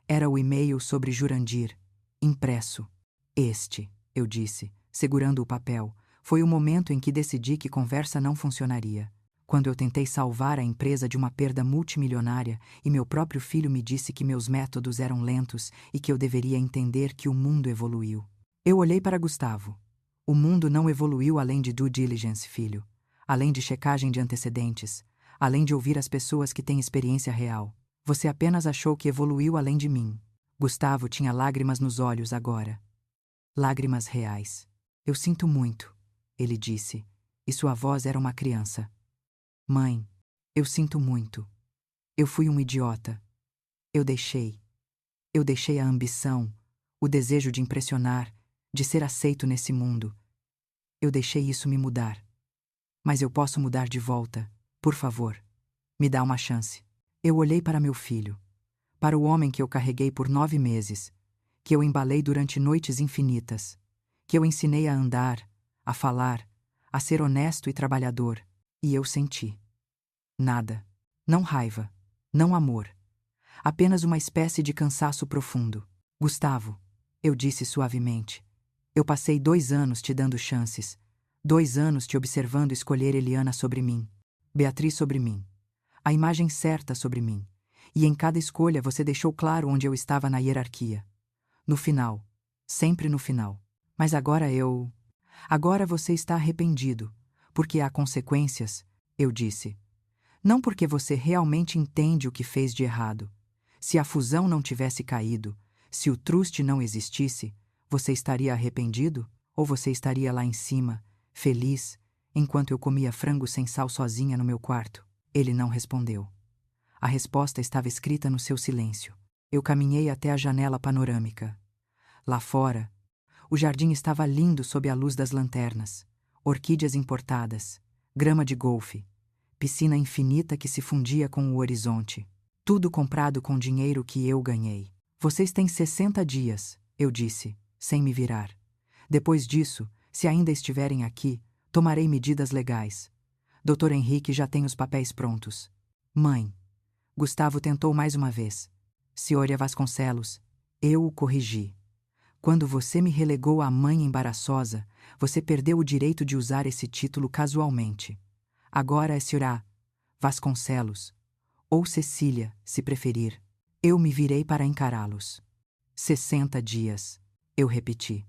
Era o e-mail sobre Jurandir, impresso. Este, eu disse, segurando o papel, foi o momento em que decidi que conversa não funcionaria. Quando eu tentei salvar a empresa de uma perda multimilionária e meu próprio filho me disse que meus métodos eram lentos e que eu deveria entender que o mundo evoluiu. Eu olhei para Gustavo. O mundo não evoluiu além de due diligence, filho. Além de checagem de antecedentes. Além de ouvir as pessoas que têm experiência real. Você apenas achou que evoluiu além de mim. Gustavo tinha lágrimas nos olhos agora. Lágrimas reais. Eu sinto muito, ele disse, e sua voz era uma criança. Mãe, eu sinto muito. Eu fui um idiota. Eu deixei a ambição, o desejo de impressionar, de ser aceito nesse mundo. Eu deixei isso me mudar. Mas eu posso mudar de volta. Por favor, me dá uma chance. Eu olhei para meu filho, para o homem que eu carreguei por 9 meses, que eu embalei durante noites infinitas, que eu ensinei a andar, a falar, a ser honesto e trabalhador, e eu senti. Nada. Não raiva. Não amor. Apenas uma espécie de cansaço profundo. Gustavo, eu disse suavemente, eu passei 2 anos te dando chances, 2 anos te observando escolher Eliana sobre mim, Beatriz sobre mim, a imagem certa sobre mim, e em cada escolha você deixou claro onde eu estava na hierarquia. No final. Sempre no final. Mas agora você está arrependido, porque há consequências, eu disse. Não porque você realmente entende o que fez de errado. Se a fusão não tivesse caído, se o truste não existisse, você estaria arrependido? Ou você estaria lá em cima, feliz, enquanto eu comia frango sem sal sozinha no meu quarto. Ele não respondeu. A resposta estava escrita no seu silêncio. Eu caminhei até a janela panorâmica. Lá fora, o jardim estava lindo sob a luz das lanternas. Orquídeas importadas, grama de golfe, piscina infinita que se fundia com o horizonte. Tudo comprado com dinheiro que eu ganhei. Vocês têm 60 dias, eu disse, sem me virar. Depois disso, se ainda estiverem aqui, tomarei medidas legais. Dr. Henrique já tem os papéis prontos. Mãe. Gustavo tentou mais uma vez. Senhora Vasconcelos, eu o corrigi. Quando você me relegou à mãe embaraçosa, você perdeu o direito de usar esse título casualmente. Agora é Senhora Vasconcelos, ou Cecília, se preferir. Eu me virei para encará-los. 60 dias, eu repeti.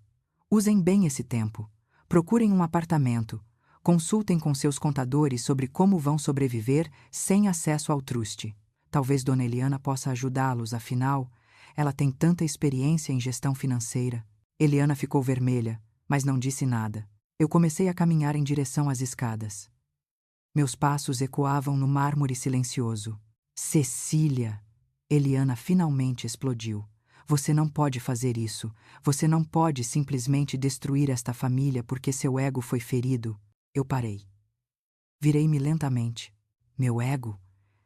Usem bem esse tempo. Procurem um apartamento. Consultem com seus contadores sobre como vão sobreviver sem acesso ao truste. Talvez Dona Eliana possa ajudá-los, afinal, ela tem tanta experiência em gestão financeira. Eliana ficou vermelha, mas não disse nada. Eu comecei a caminhar em direção às escadas. Meus passos ecoavam no mármore silencioso. Cecília! Eliana finalmente explodiu. Você não pode fazer isso. Você não pode simplesmente destruir esta família porque seu ego foi ferido. Eu parei. Virei-me lentamente. Meu ego?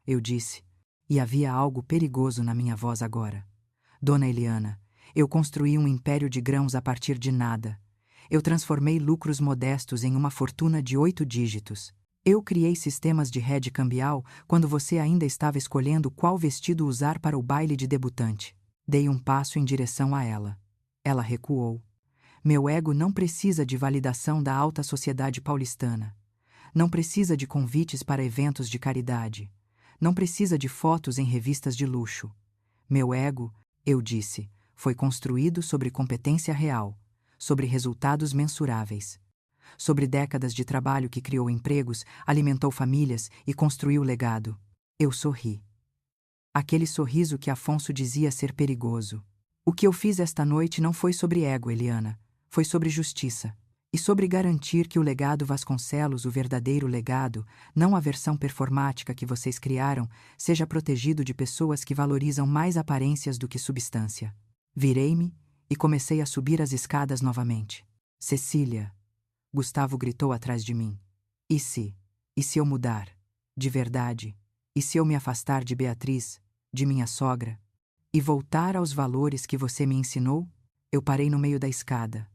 Eu disse. E havia algo perigoso na minha voz agora. Dona Eliana, eu construí um império de grãos a partir de nada. Eu transformei lucros modestos em uma fortuna de 8 dígitos. Eu criei sistemas de hedge cambial quando você ainda estava escolhendo qual vestido usar para o baile de debutante. Dei um passo em direção a ela. Ela recuou. Meu ego não precisa de validação da alta sociedade paulistana. Não precisa de convites para eventos de caridade. Não precisa de fotos em revistas de luxo. Meu ego, eu disse, foi construído sobre competência real, sobre resultados mensuráveis, sobre décadas de trabalho que criou empregos, alimentou famílias e construiu legado. Eu sorri. Aquele sorriso que Afonso dizia ser perigoso. O que eu fiz esta noite não foi sobre ego, Eliana. Foi sobre justiça. E sobre garantir que o legado Vasconcelos, o verdadeiro legado, não a versão performática que vocês criaram, seja protegido de pessoas que valorizam mais aparências do que substância. Virei-me e comecei a subir as escadas novamente. Cecília! Gustavo gritou atrás de mim. E se? E se eu mudar? De verdade? E se eu me afastar de Beatriz, de minha sogra? E voltar aos valores que você me ensinou? Eu parei no meio da escada.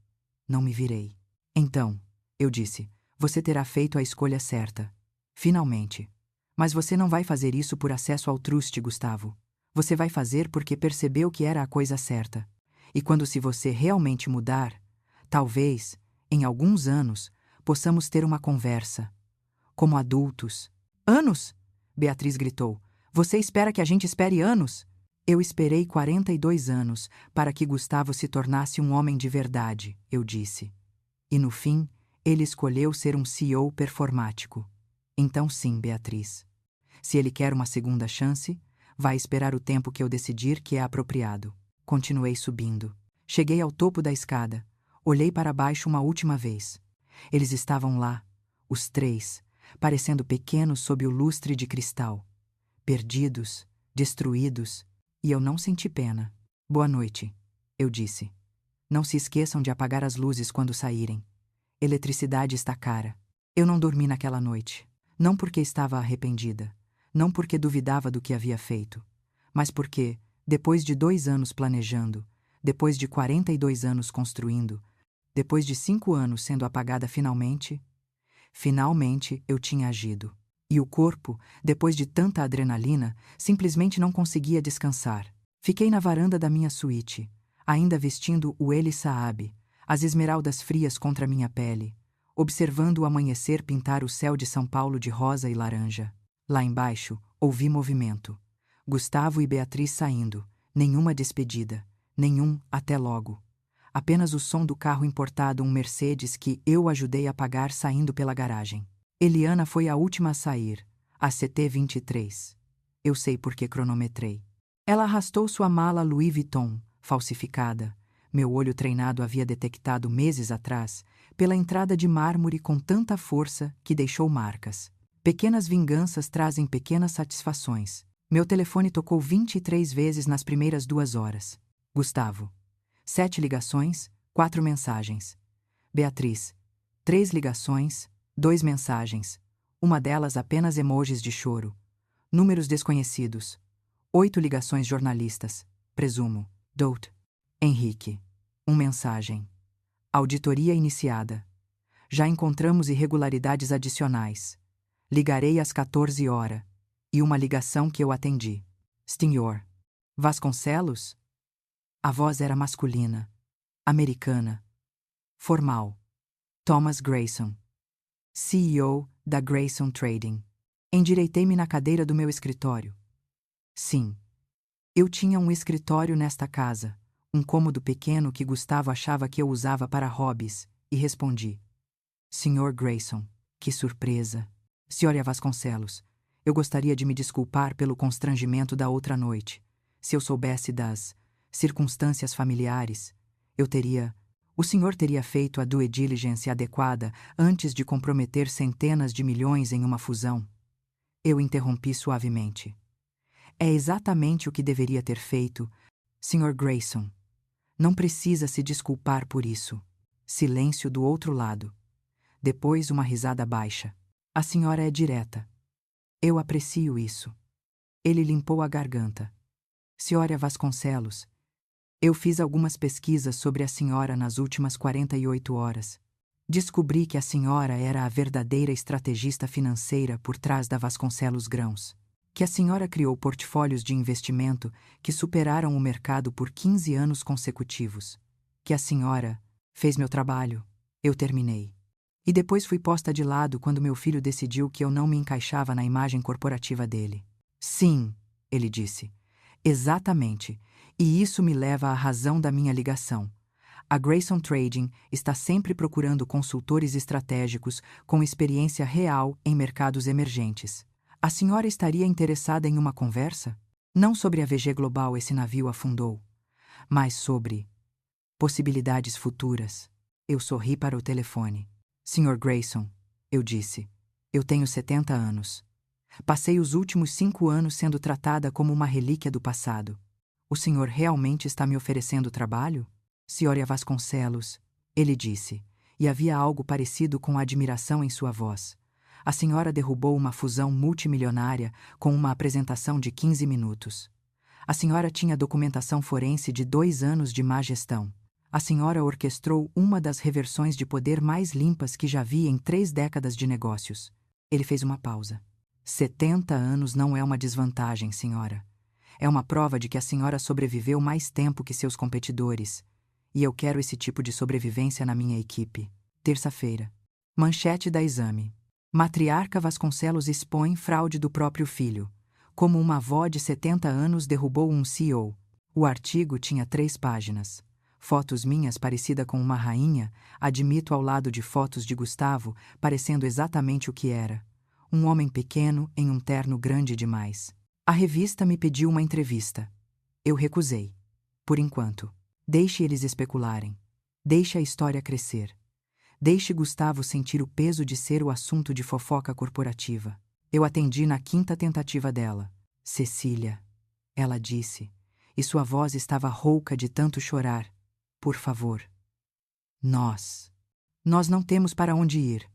Não me virei. Então, eu disse, você terá feito a escolha certa. Finalmente. Mas você não vai fazer isso por acesso ao truste, Gustavo. Você vai fazer porque percebeu que era a coisa certa. E quando se você realmente mudar, talvez, em alguns anos, possamos ter uma conversa. Como adultos. Anos? Beatriz gritou. Você espera que a gente espere anos? Eu esperei 42 anos para que Gustavo se tornasse um homem de verdade, eu disse. E no fim, ele escolheu ser um CEO performático. Então sim, Beatriz. Se ele quer uma segunda chance, vai esperar o tempo que eu decidir que é apropriado. Continuei subindo. Cheguei ao topo da escada. Olhei para baixo uma última vez. Eles estavam lá, os três, parecendo pequenos sob o lustre de cristal. Perdidos, destruídos, e eu não senti pena. Boa noite, eu disse. Não se esqueçam de apagar as luzes quando saírem. Eletricidade está cara. Eu não dormi naquela noite. Não porque estava arrependida. Não porque duvidava do que havia feito. Mas porque, depois de 2 anos planejando, depois de 42 anos construindo, depois de 5 anos sendo apagada finalmente eu tinha agido. E o corpo, depois de tanta adrenalina, simplesmente não conseguia descansar. Fiquei na varanda da minha suíte, ainda vestindo o Eli Saab, as esmeraldas frias contra minha pele, observando o amanhecer pintar o céu de São Paulo de rosa e laranja. Lá embaixo, ouvi movimento. Gustavo e Beatriz saindo, nenhuma despedida, nenhum até logo. Apenas o som do carro importado, um Mercedes que eu ajudei a pagar saindo pela garagem. Eliana foi a última a sair, a CT-23. Eu sei porque cronometrei. Ela arrastou sua mala Louis Vuitton, falsificada. Meu olho treinado havia detectado meses atrás, pela entrada de mármore com tanta força que deixou marcas. Pequenas vinganças trazem pequenas satisfações. Meu telefone tocou 23 vezes nas primeiras 2 horas. Gustavo. 7 ligações, 4 mensagens. Beatriz. 3 ligações, 2 mensagens. Uma delas apenas emojis de choro. Números desconhecidos. 8 ligações jornalistas. Presumo. Doutor. Henrique. 1 mensagem. Auditoria iniciada. Já encontramos irregularidades adicionais. Ligarei às 14 horas. E uma ligação que eu atendi. Senhor. Vasconcelos? A voz era masculina. Americana. Formal. Thomas Grayson. CEO da Grayson Trading. Endireitei-me na cadeira do meu escritório. Sim. Eu tinha um escritório nesta casa, um cômodo pequeno que Gustavo achava que eu usava para hobbies, e respondi. Sr. Grayson, que surpresa. Sra. Vasconcelos, eu gostaria de me desculpar pelo constrangimento da outra noite. Se eu soubesse das circunstâncias familiares, o senhor teria feito a due diligence adequada antes de comprometer centenas de milhões em uma fusão. Eu interrompi suavemente. É exatamente o que deveria ter feito, Sr. Grayson. Não precisa se desculpar por isso. Silêncio do outro lado. Depois uma risada baixa. A senhora é direta. Eu aprecio isso. Ele limpou a garganta. Sra. Vasconcelos, eu fiz algumas pesquisas sobre a senhora nas últimas 48 horas. Descobri que a senhora era a verdadeira estrategista financeira por trás da Vasconcelos Grãos. Que a senhora criou portfólios de investimento que superaram o mercado por 15 anos consecutivos. Que a senhora fez meu trabalho. Eu terminei. E depois fui posta de lado quando meu filho decidiu que eu não me encaixava na imagem corporativa dele. Sim, ele disse. Exatamente. E isso me leva à razão da minha ligação. A Grayson Trading está sempre procurando consultores estratégicos com experiência real em mercados emergentes. A senhora estaria interessada em uma conversa? Não sobre a VG Global esse navio afundou, mas sobre possibilidades futuras. Eu sorri para o telefone. Sr. Grayson, eu disse, eu tenho 70 anos. Passei os últimos 5 anos sendo tratada como uma relíquia do passado. O senhor realmente está me oferecendo trabalho? Sra. Vasconcelos, ele disse, e havia algo parecido com admiração em sua voz. A senhora derrubou uma fusão multimilionária com uma apresentação de 15 minutos. A senhora tinha documentação forense de 2 anos de má gestão. A senhora orquestrou uma das reversões de poder mais limpas que já vi em 3 décadas de negócios. Ele fez uma pausa. 70 anos não é uma desvantagem, senhora. É uma prova de que a senhora sobreviveu mais tempo que seus competidores. E eu quero esse tipo de sobrevivência na minha equipe. Terça-feira. Manchete da Exame. Matriarca Vasconcelos expõe fraude do próprio filho. Como uma avó de 70 anos derrubou um CEO. O artigo tinha 3 páginas. Fotos minhas parecida com uma rainha, admito ao lado de fotos de Gustavo, parecendo exatamente o que era. Um homem pequeno em um terno grande demais. A revista me pediu uma entrevista. Eu recusei. Por enquanto. Deixe eles especularem. Deixe a história crescer. Deixe Gustavo sentir o peso de ser o assunto de fofoca corporativa. Eu atendi na 5ª tentativa dela. Cecília. Ela disse. E sua voz estava rouca de tanto chorar. Por favor. Nós não temos para onde ir.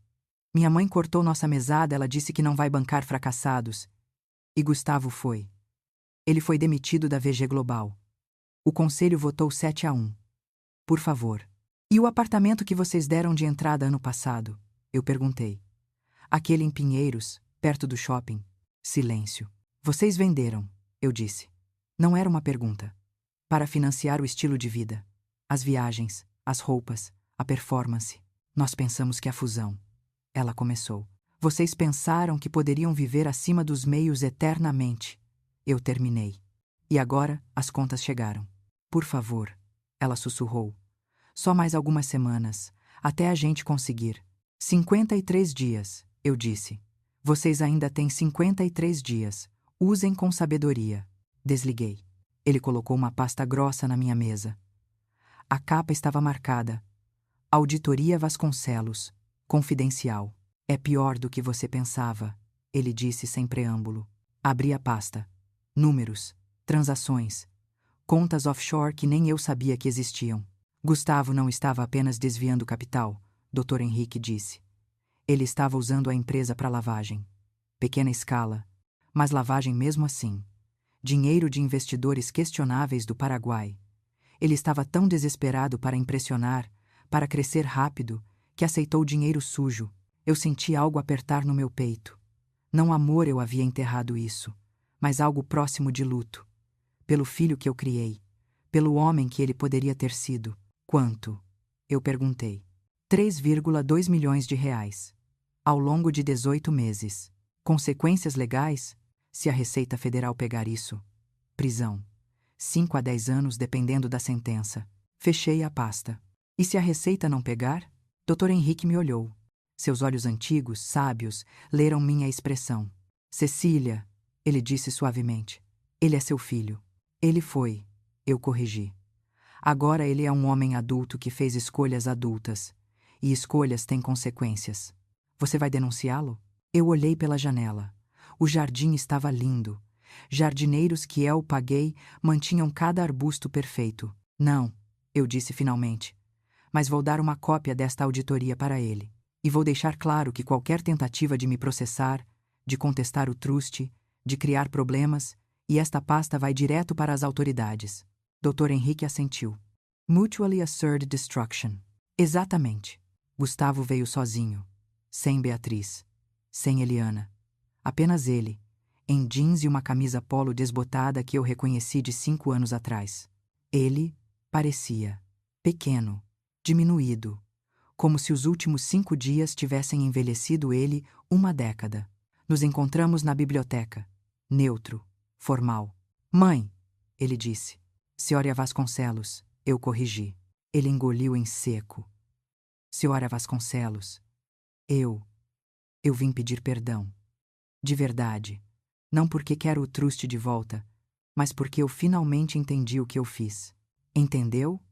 Minha mãe cortou nossa mesada, ela disse que não vai bancar fracassados. E Gustavo foi. Ele foi demitido da VG Global. O conselho votou 7-1. Por favor. E o apartamento que vocês deram de entrada ano passado? Eu perguntei. Aquele em Pinheiros, perto do shopping. Silêncio. Vocês venderam, eu disse. Não era uma pergunta. Para financiar o estilo de vida. As viagens, as roupas, a performance. Nós pensamos que a fusão. Ela começou. Vocês pensaram que poderiam viver acima dos meios eternamente. Eu terminei. E agora as contas chegaram. Por favor, ela sussurrou. Só mais algumas semanas, até a gente conseguir. 53 dias, eu disse. Vocês ainda têm 53 dias. Usem com sabedoria. Desliguei. Ele colocou uma pasta grossa na minha mesa. A capa estava marcada. Auditoria Vasconcelos. Confidencial. É pior do que você pensava, ele disse sem preâmbulo. Abri a pasta. Números. Transações. Contas offshore que nem eu sabia que existiam. Gustavo não estava apenas desviando capital, Dr. Henrique disse. Ele estava usando a empresa para lavagem. Pequena escala, mas lavagem mesmo assim. Dinheiro de investidores questionáveis do Paraguai. Ele estava tão desesperado para impressionar, para crescer rápido, que aceitou dinheiro sujo. Eu senti algo apertar no meu peito. Não amor eu havia enterrado isso, mas algo próximo de luto. Pelo filho que eu criei, pelo homem que ele poderia ter sido. Quanto? Eu perguntei. 3,2 milhões de reais. Ao longo de 18 meses. Consequências legais? Se a Receita Federal pegar isso. Prisão. 5 a 10 anos dependendo da sentença. Fechei a pasta. E se a Receita não pegar? Dr. Henrique me olhou. Seus olhos antigos, sábios, leram minha expressão. Cecília, ele disse suavemente. Ele é seu filho. Ele foi. Eu corrigi. Agora ele é um homem adulto que fez escolhas adultas. E escolhas têm consequências. Você vai denunciá-lo? Eu olhei pela janela. O jardim estava lindo. Jardineiros que eu paguei mantinham cada arbusto perfeito. Não, eu disse finalmente. Mas vou dar uma cópia desta auditoria para ele. E vou deixar claro que qualquer tentativa de me processar, de contestar o truste, de criar problemas, e esta pasta vai direto para as autoridades. Dr. Henrique assentiu. Mutually Assured Destruction. Exatamente. Gustavo veio sozinho. Sem Beatriz. Sem Eliana. Apenas ele, em jeans e uma camisa polo desbotada que eu reconheci de 5 anos atrás. Ele parecia pequeno, diminuído, como se os últimos 5 dias tivessem envelhecido ele 1 década. Nos encontramos na biblioteca. Neutro, formal. Mãe, ele disse. Senhora Vasconcelos, eu corrigi. Ele engoliu em seco. Senhora Vasconcelos, eu vim pedir perdão. De verdade. Não porque quero o truste de volta, mas porque eu finalmente entendi o que eu fiz. Entendeu?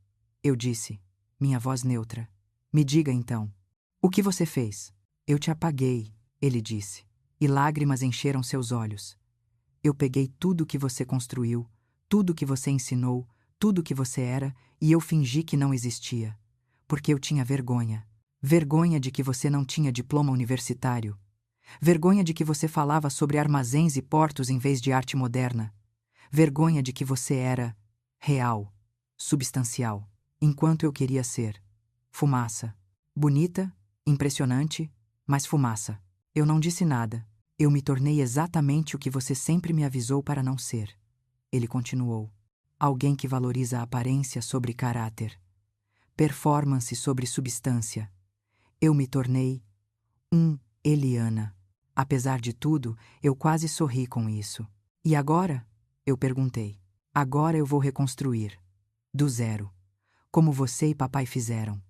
Eu disse, minha voz neutra. Me diga então. O que você fez? Eu te apaguei, ele disse, e lágrimas encheram seus olhos. Eu peguei tudo que você construiu, tudo que você ensinou, tudo que você era, e eu fingi que não existia. Porque eu tinha vergonha. Vergonha de que você não tinha diploma universitário. Vergonha de que você falava sobre armazéns e portos em vez de arte moderna. Vergonha de que você era real, substancial, enquanto eu queria ser fumaça. Bonita, impressionante, mas fumaça. Eu não disse nada. Eu me tornei exatamente o que você sempre me avisou para não ser. Ele continuou. Alguém que valoriza a aparência sobre caráter. Performance sobre substância. Eu me tornei Eliana. Apesar de tudo, eu quase sorri com isso. E agora? Eu perguntei. Agora eu vou reconstruir. Do zero. Como você e papai fizeram.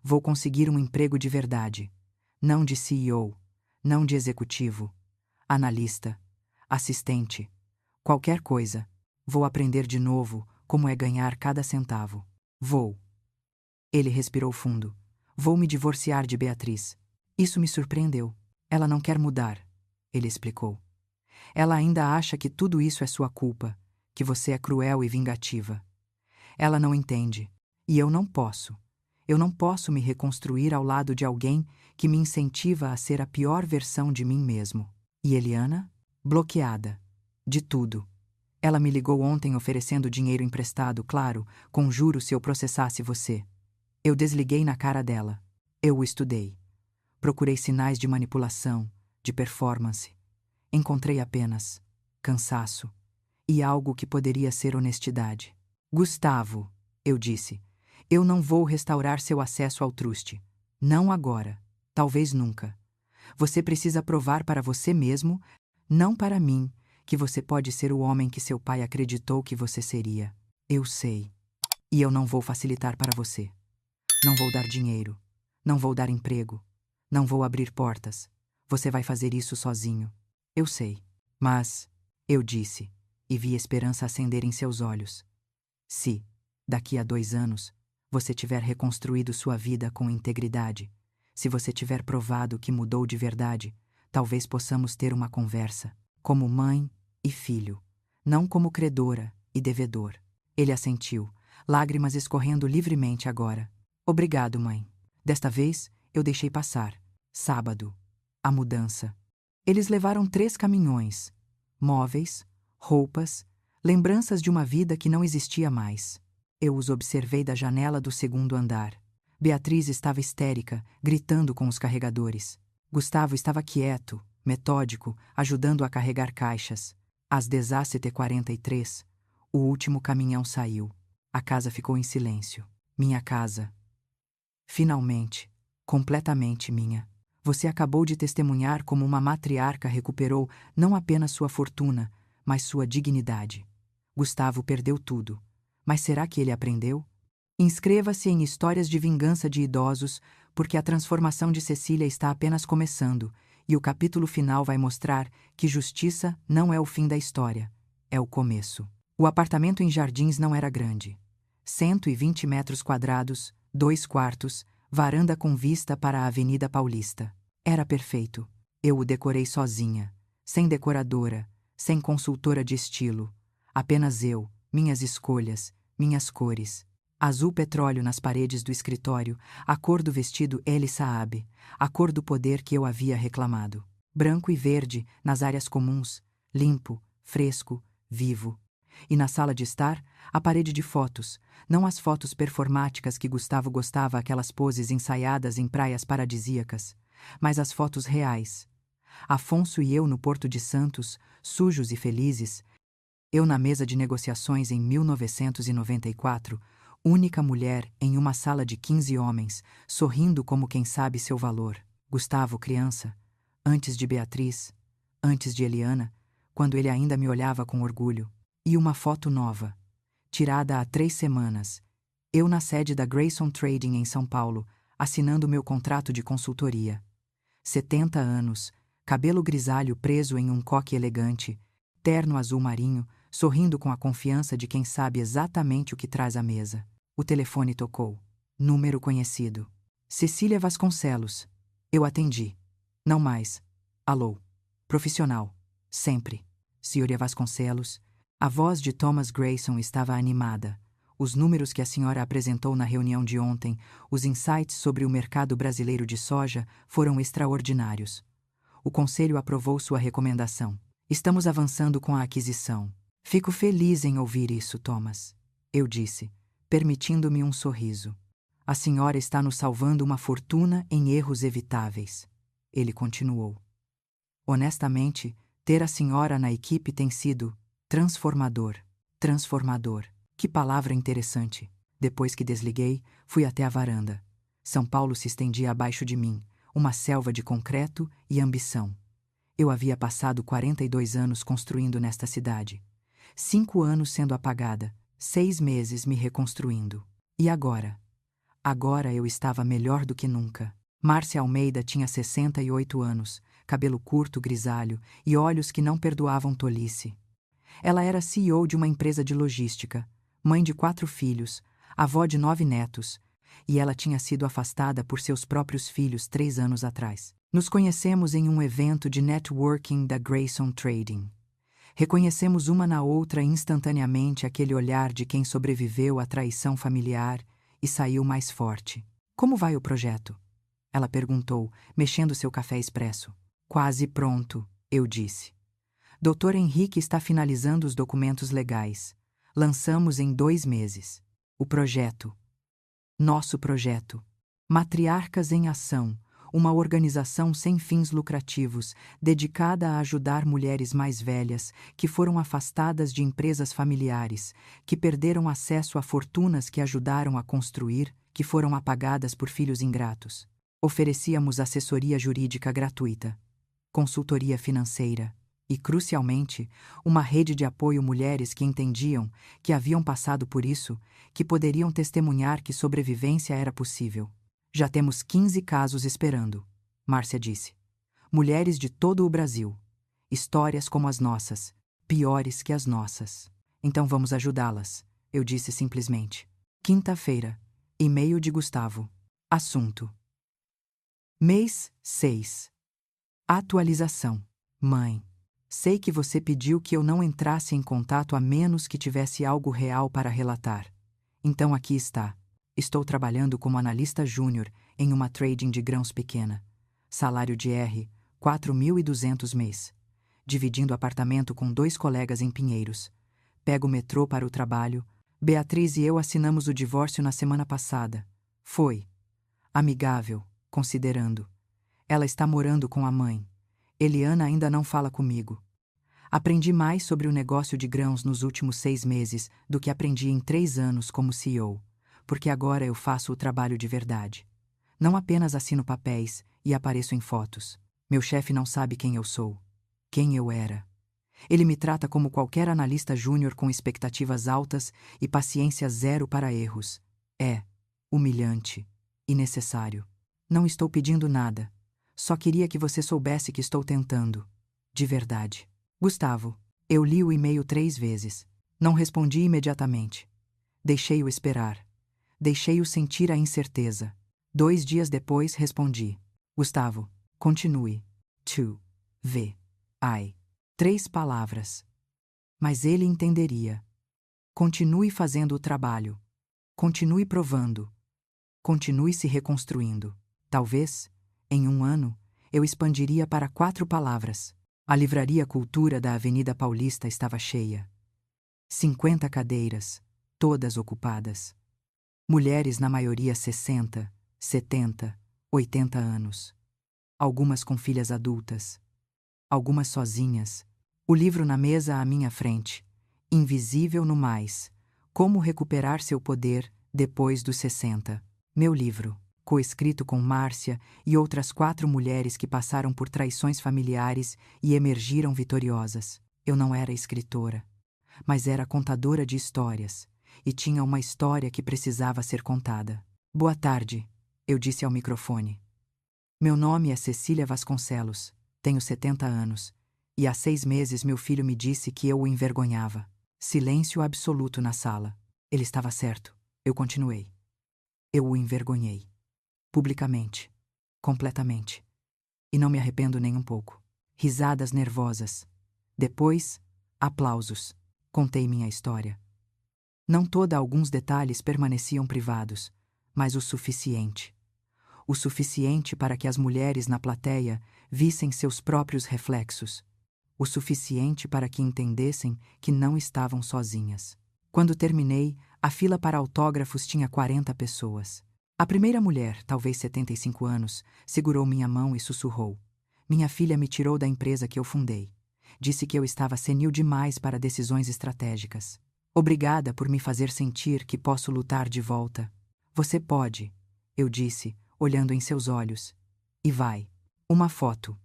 Vou conseguir um emprego de verdade. Não de CEO. Não de executivo. Analista. Assistente. Qualquer coisa. Vou aprender de novo como é ganhar cada centavo. Vou. Ele respirou fundo. Vou me divorciar de Beatriz. Isso me surpreendeu. Ela não quer mudar, ele explicou. Ela ainda acha que tudo isso é sua culpa, que você é cruel e vingativa. Ela não entende. E eu não posso. Eu não posso me reconstruir ao lado de alguém que me incentiva a ser a pior versão de mim mesmo. E Eliana? Bloqueada. De tudo. Ela me ligou ontem oferecendo dinheiro emprestado, claro, com juros se eu processasse você. Eu desliguei na cara dela. Eu o estudei. Procurei sinais de manipulação, de performance. Encontrei apenas cansaço e algo que poderia ser honestidade. Gustavo, eu disse, eu não vou restaurar seu acesso ao truste. Não agora. Talvez nunca. Você precisa provar para você mesmo, não para mim, que você pode ser o homem que seu pai acreditou que você seria. Eu sei. E eu não vou facilitar para você. Não vou dar dinheiro. Não vou dar emprego. Não vou abrir portas. Você vai fazer isso sozinho. Eu sei. Mas, eu disse, e vi esperança acender em seus olhos. Se, daqui a 2 anos, você tiver reconstruído sua vida com integridade, se você tiver provado que mudou de verdade, talvez possamos ter uma conversa, como mãe e filho, não como credora e devedor. Ele assentiu, lágrimas escorrendo livremente agora. Obrigado, mãe. Desta vez, eu deixei passar. Sábado. A mudança. Eles levaram 3 caminhões. Móveis, roupas, lembranças de uma vida que não existia mais. Eu os observei da janela do 2º andar. Beatriz estava histérica, gritando com os carregadores. Gustavo estava quieto, metódico, ajudando a carregar caixas. Às 17h43, o último caminhão saiu. A casa ficou em silêncio. Minha casa. Finalmente, completamente minha. Você acabou de testemunhar como uma matriarca recuperou não apenas sua fortuna, mas sua dignidade. Gustavo perdeu tudo. Mas será que ele aprendeu? Inscreva-se em Histórias de Vingança de Idosos, porque a transformação de Cecília está apenas começando, e o capítulo final vai mostrar que justiça não é o fim da história, é o começo. O apartamento em Jardins não era grande. 120 metros quadrados, 2 quartos, varanda com vista para a Avenida Paulista. Era perfeito. Eu o decorei sozinha, sem decoradora, sem consultora de estilo. Apenas eu, minhas escolhas, minhas cores. Azul petróleo nas paredes do escritório, a cor do vestido El Saab, a cor do poder que eu havia reclamado. Branco e verde nas áreas comuns, limpo, fresco, vivo. E na sala de estar, a parede de fotos, não as fotos performáticas que Gustavo gostava, aquelas poses ensaiadas em praias paradisíacas, mas as fotos reais. Afonso e eu no Porto de Santos, sujos e felizes. Eu na mesa de negociações em 1994, única mulher em uma sala de 15 homens, sorrindo como quem sabe seu valor. Gustavo criança, antes de Beatriz, antes de Eliana, quando ele ainda me olhava com orgulho. E uma foto nova, tirada há 3 semanas. Eu na sede da Grayson Trading em São Paulo, assinando meu contrato de consultoria. 70 anos, cabelo grisalho preso em um coque elegante, terno azul marinho, sorrindo com a confiança de quem sabe exatamente o que traz à mesa. O telefone tocou. Número conhecido. Cecília Vasconcelos. Eu atendi. Não mais. Alô. Profissional. Sempre. Senhoria Vasconcelos. A voz de Thomas Grayson estava animada. Os números que a senhora apresentou na reunião de ontem, os insights sobre o mercado brasileiro de soja, foram extraordinários. O conselho aprovou sua recomendação. Estamos avançando com a aquisição. Fico feliz em ouvir isso, Thomas. Eu disse, permitindo-me um sorriso. A senhora está nos salvando uma fortuna em erros evitáveis. Ele continuou. Honestamente, ter a senhora na equipe tem sido transformador. Transformador. Que palavra interessante. Depois que desliguei, fui até a varanda. São Paulo se estendia abaixo de mim, uma selva de concreto e ambição. Eu havia passado 42 anos construindo nesta cidade. 5 anos sendo apagada, 6 meses me reconstruindo. E agora? Agora eu estava melhor do que nunca. Márcia Almeida tinha 68 anos, cabelo curto grisalho e olhos que não perdoavam tolice. Ela era CEO de uma empresa de logística, mãe de 4 filhos, avó de 9 netos, e ela tinha sido afastada por seus próprios filhos 3 anos atrás. Nos conhecemos em um evento de networking da Grayson Trading. Reconhecemos uma na outra instantaneamente aquele olhar de quem sobreviveu à traição familiar e saiu mais forte. Como vai o projeto? Ela perguntou, mexendo seu café expresso. Quase pronto, eu disse. Dr. Henrique está finalizando os documentos legais. Lançamos em 2 meses. O projeto. Nosso projeto. Matriarcas em Ação, uma organização sem fins lucrativos, dedicada a ajudar mulheres mais velhas que foram afastadas de empresas familiares, que perderam acesso a fortunas que ajudaram a construir, que foram apagadas por filhos ingratos. Oferecíamos assessoria jurídica gratuita, consultoria financeira e, crucialmente, uma rede de apoio mulheres que entendiam, que haviam passado por isso, que poderiam testemunhar que sobrevivência era possível. Já temos 15 casos esperando, Márcia disse. Mulheres de todo o Brasil. Histórias como as nossas, piores que as nossas. Então vamos ajudá-las, eu disse simplesmente. Quinta-feira. E-mail de Gustavo. Assunto: mês 6. Atualização. Mãe, sei que você pediu que eu não entrasse em contato a menos que tivesse algo real para relatar. Então aqui está. Estou trabalhando como analista júnior em uma trading de grãos pequena. Salário de R$ 4.200 mês. Dividindo apartamento com 2 colegas em Pinheiros. Pego o metrô para o trabalho. Beatriz e eu assinamos o divórcio na semana passada. Foi amigável, considerando. Ela está morando com a mãe. Eliana ainda não fala comigo. Aprendi mais sobre o negócio de grãos nos últimos 6 meses do que aprendi em 3 anos como CEO, porque agora eu faço o trabalho de verdade. Não apenas assino papéis e apareço em fotos. Meu chefe não sabe quem eu sou, quem eu era. Ele me trata como qualquer analista júnior com expectativas altas e paciência zero para erros. É humilhante e necessário. Não estou pedindo nada. Só queria que você soubesse que estou tentando. De verdade. Gustavo, eu li o e-mail 3 vezes. Não respondi imediatamente. Deixei-o esperar. Deixei-o sentir a incerteza. 2 dias depois respondi. Gustavo, continue. To. V. I. 3 palavras. Mas ele entenderia. Continue fazendo o trabalho. Continue provando. Continue se reconstruindo. Talvez, em 1 ano, eu expandiria para 4 palavras. A livraria Cultura da Avenida Paulista estava cheia. 50 cadeiras, todas ocupadas. Mulheres na maioria 60, 70, 80 anos. Algumas com filhas adultas. Algumas sozinhas. O livro na mesa à minha frente. Invisível no mais. Como recuperar seu poder depois dos 60. Meu livro, coescrito com Márcia e outras 4 mulheres que passaram por traições familiares e emergiram vitoriosas. Eu não era escritora, mas era contadora de histórias, e tinha uma história que precisava ser contada. Boa tarde, eu disse ao microfone. Meu nome é Cecília Vasconcelos, tenho 70 anos, e há 6 meses meu filho me disse que eu o envergonhava. Silêncio absoluto na sala. Ele estava certo. Eu continuei. Eu o envergonhei. Publicamente. Completamente. E não me arrependo nem um pouco. Risadas nervosas. Depois, aplausos. Contei minha história. Não toda, alguns detalhes permaneciam privados, mas o suficiente. O suficiente para que as mulheres na plateia vissem seus próprios reflexos. O suficiente para que entendessem que não estavam sozinhas. Quando terminei, a fila para autógrafos tinha 40 pessoas. A primeira mulher, talvez 75 anos, segurou minha mão e sussurrou. Minha filha me tirou da empresa que eu fundei. Disse que eu estava senil demais para decisões estratégicas. Obrigada por me fazer sentir que posso lutar de volta. Você pode, eu disse, olhando em seus olhos. E vai. Uma foto.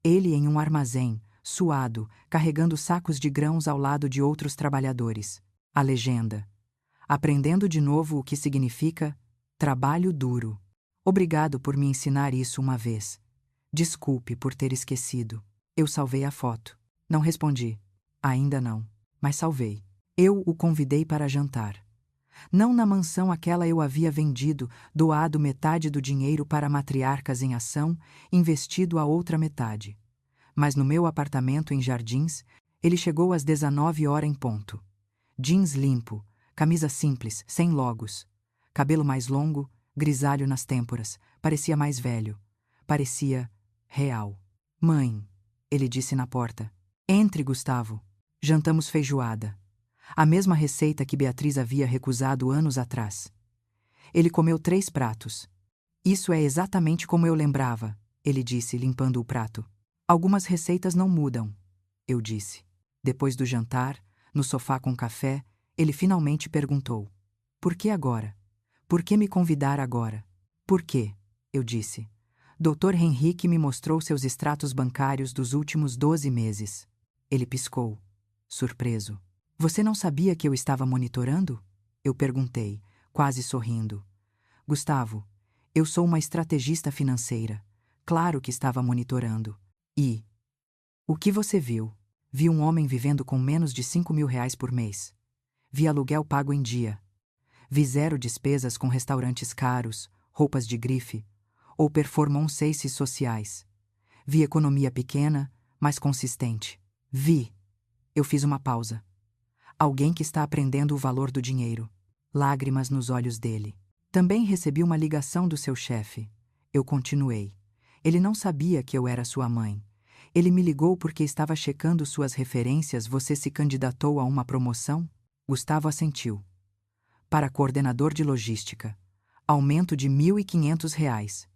Ele em um armazém, suado, carregando sacos de grãos ao lado de outros trabalhadores. A legenda. Aprendendo de novo o que significa trabalho duro. Obrigado por me ensinar isso uma vez. Desculpe por ter esquecido. Eu salvei a foto. Não respondi. Ainda não. Mas salvei. Eu o convidei para jantar. Não na mansão aquela eu havia vendido, doado metade do dinheiro para matriarcas em ação, investido a outra metade. Mas no meu apartamento em Jardins, ele chegou às 19 horas em ponto. Jeans limpo, camisa simples, sem logos. Cabelo mais longo, grisalho nas têmporas, parecia mais velho. Parecia real. Mãe, ele disse na porta. Entre, Gustavo. Jantamos feijoada. A mesma receita que Beatriz havia recusado anos atrás. Ele comeu 3 pratos. Isso é exatamente como eu lembrava, ele disse, limpando o prato. Algumas receitas não mudam, eu disse. Depois do jantar, no sofá com café, ele finalmente perguntou. Por que agora? Por que me convidar agora? Por quê? Eu disse. Dr. Henrique me mostrou seus extratos bancários dos últimos 12 meses. Ele piscou, surpreso. Você não sabia que eu estava monitorando? Eu perguntei, quase sorrindo. Gustavo, eu sou uma estrategista financeira. Claro que estava monitorando. E o que você viu? Vi um homem vivendo com menos de R$ 5.000 por mês. Vi aluguel pago em dia. Vi zero despesas com restaurantes caros, roupas de grife ou performances sociais. Vi economia pequena, mas consistente. Vi. Eu fiz uma pausa. Alguém que está aprendendo o valor do dinheiro. Lágrimas nos olhos dele. Também recebi uma ligação do seu chefe. Eu continuei. Ele não sabia que eu era sua mãe. Ele me ligou porque estava checando suas referências. Você se candidatou a uma promoção? Gustavo assentiu. Para coordenador de logística. Aumento de R$ 1.500.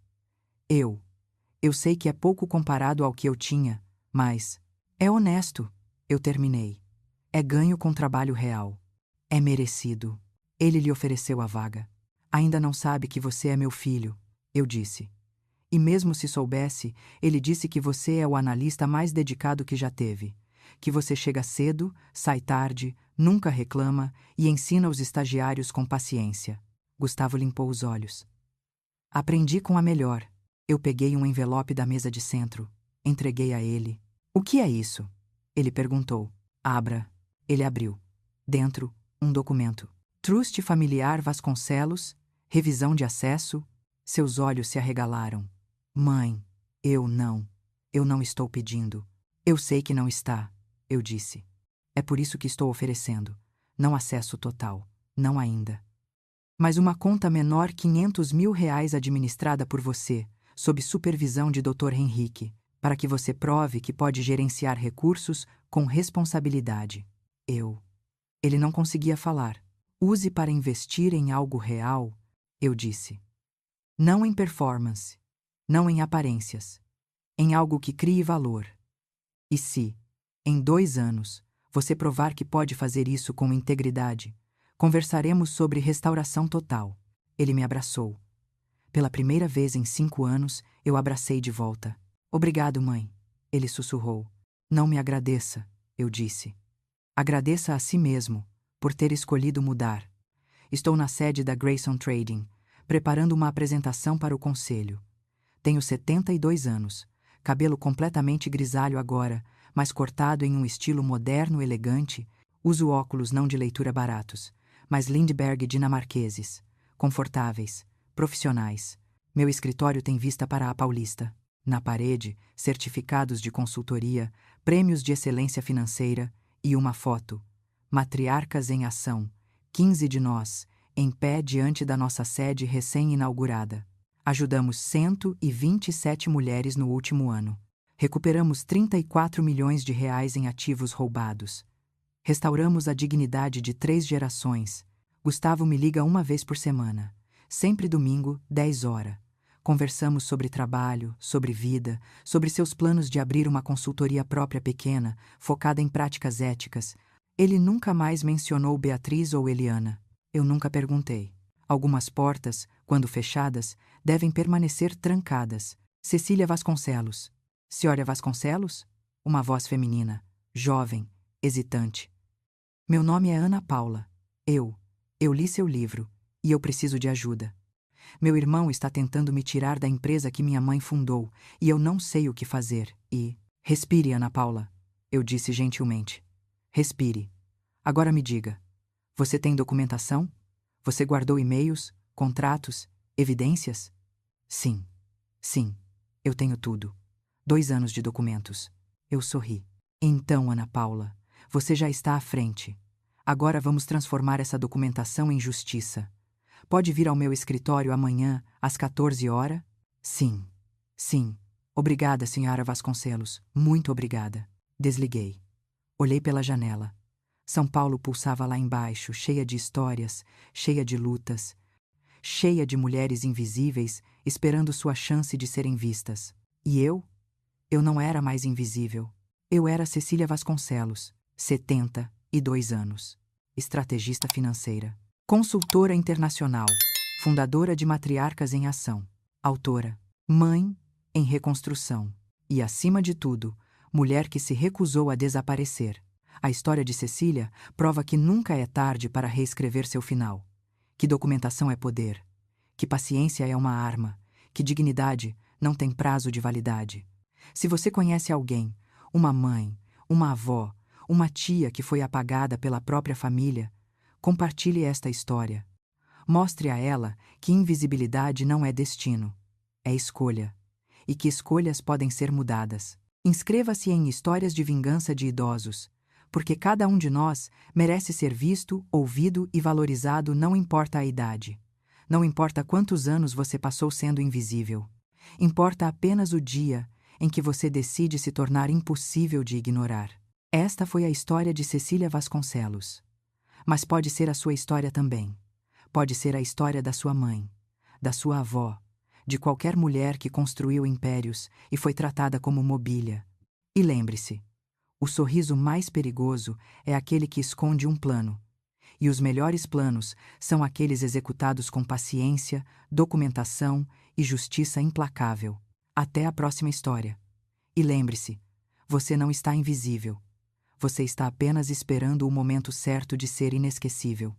Eu sei que é pouco comparado ao que eu tinha, mas é honesto. Eu terminei. É ganho com trabalho real. É merecido. Ele lhe ofereceu a vaga. Ainda não sabe que você é meu filho, eu disse. E mesmo se soubesse, ele disse que você é o analista mais dedicado que já teve. Que você chega cedo, sai tarde, nunca reclama e ensina os estagiários com paciência. Gustavo limpou os olhos. Aprendi com a melhor. Eu peguei um envelope da mesa de centro. Entreguei a ele. O que é isso? Ele perguntou. Abra. Ele abriu. Dentro, um documento. Trust Familiar Vasconcelos, revisão de acesso. Seus olhos se arregalaram. Mãe, eu não estou pedindo. Eu sei que não está, eu disse. É por isso que estou oferecendo. Não acesso total, não ainda. Mas uma conta menor R$ 500.000 administrada por você, sob supervisão de Dr. Henrique, para que você prove que pode gerenciar recursos com responsabilidade. Ele não conseguia falar. Use para investir em algo real, eu disse. Não em performance, não em aparências, em algo que crie valor. E se, em 2 anos, você provar que pode fazer isso com integridade, conversaremos sobre restauração total. Ele me abraçou. Pela primeira vez em 5 anos, eu abracei de volta. Obrigado, mãe. Ele sussurrou. Não me agradeça, eu disse. Agradeça a si mesmo, por ter escolhido mudar. Estou na sede da Grayson Trading, preparando uma apresentação para o conselho. Tenho 72 anos, cabelo completamente grisalho agora, mas cortado em um estilo moderno elegante. Uso óculos não de leitura baratos, mas Lindbergh dinamarqueses, confortáveis, profissionais. Meu escritório tem vista para a Paulista. Na parede, certificados de consultoria, prêmios de excelência financeira e uma foto. Matriarcas em ação, 15 de nós, em pé diante da nossa sede recém-inaugurada. Ajudamos 127 mulheres no último ano. Recuperamos R$ 34 milhões em ativos roubados. Restauramos a dignidade de 3 gerações. Gustavo me liga uma vez por semana. Sempre domingo, 10 horas. Conversamos sobre trabalho, sobre vida, sobre seus planos de abrir uma consultoria própria pequena, focada em práticas éticas. Ele nunca mais mencionou Beatriz ou Eliana. Eu nunca perguntei. Algumas portas, quando fechadas, devem permanecer trancadas. Cecília Vasconcelos. Senhora Vasconcelos? Uma voz feminina, jovem, hesitante. Meu nome é Ana Paula. Eu li seu livro, e eu preciso de ajuda. Meu irmão está tentando me tirar da empresa que minha mãe fundou, e eu não sei o que fazer. Respire, Ana Paula, eu disse gentilmente. Respire. Agora me diga. Você tem documentação? Você guardou e-mails, contratos, evidências? Sim, eu tenho tudo. 2 anos de documentos. Eu sorri. Então, Ana Paula, você já está à frente. Agora vamos transformar essa documentação em justiça. Pode vir ao meu escritório amanhã, às 14 horas? Sim. Obrigada, senhora Vasconcelos. Muito obrigada. Desliguei. Olhei pela janela. São Paulo pulsava lá embaixo, cheia de histórias, cheia de lutas, cheia de mulheres invisíveis esperando sua chance de serem vistas. E eu? Eu não era mais invisível. Eu era Cecília Vasconcelos, 72 anos. Estrategista financeira. Consultora internacional. Fundadora de Matriarcas em Ação. Autora. Mãe em reconstrução. E, acima de tudo, mulher que se recusou a desaparecer. A história de Cecília prova que nunca é tarde para reescrever seu final. Que documentação é poder. Que paciência é uma arma. Que dignidade não tem prazo de validade. Se você conhece alguém, uma mãe, uma avó, uma tia que foi apagada pela própria família, compartilhe esta história. Mostre a ela que invisibilidade não é destino, é escolha, e que escolhas podem ser mudadas. Inscreva-se em Histórias de Vingança de Idosos, porque cada um de nós merece ser visto, ouvido e valorizado, não importa a idade. Não importa quantos anos você passou sendo invisível. Importa apenas o dia em que você decide se tornar impossível de ignorar. Esta foi a história de Cecília Vasconcelos. Mas pode ser a sua história também. Pode ser a história da sua mãe, da sua avó, de qualquer mulher que construiu impérios e foi tratada como mobília. E lembre-se, o sorriso mais perigoso é aquele que esconde um plano. E os melhores planos são aqueles executados com paciência, documentação e justiça implacável. Até a próxima história. E lembre-se, você não está invisível. Você está apenas esperando o momento certo de ser inesquecível.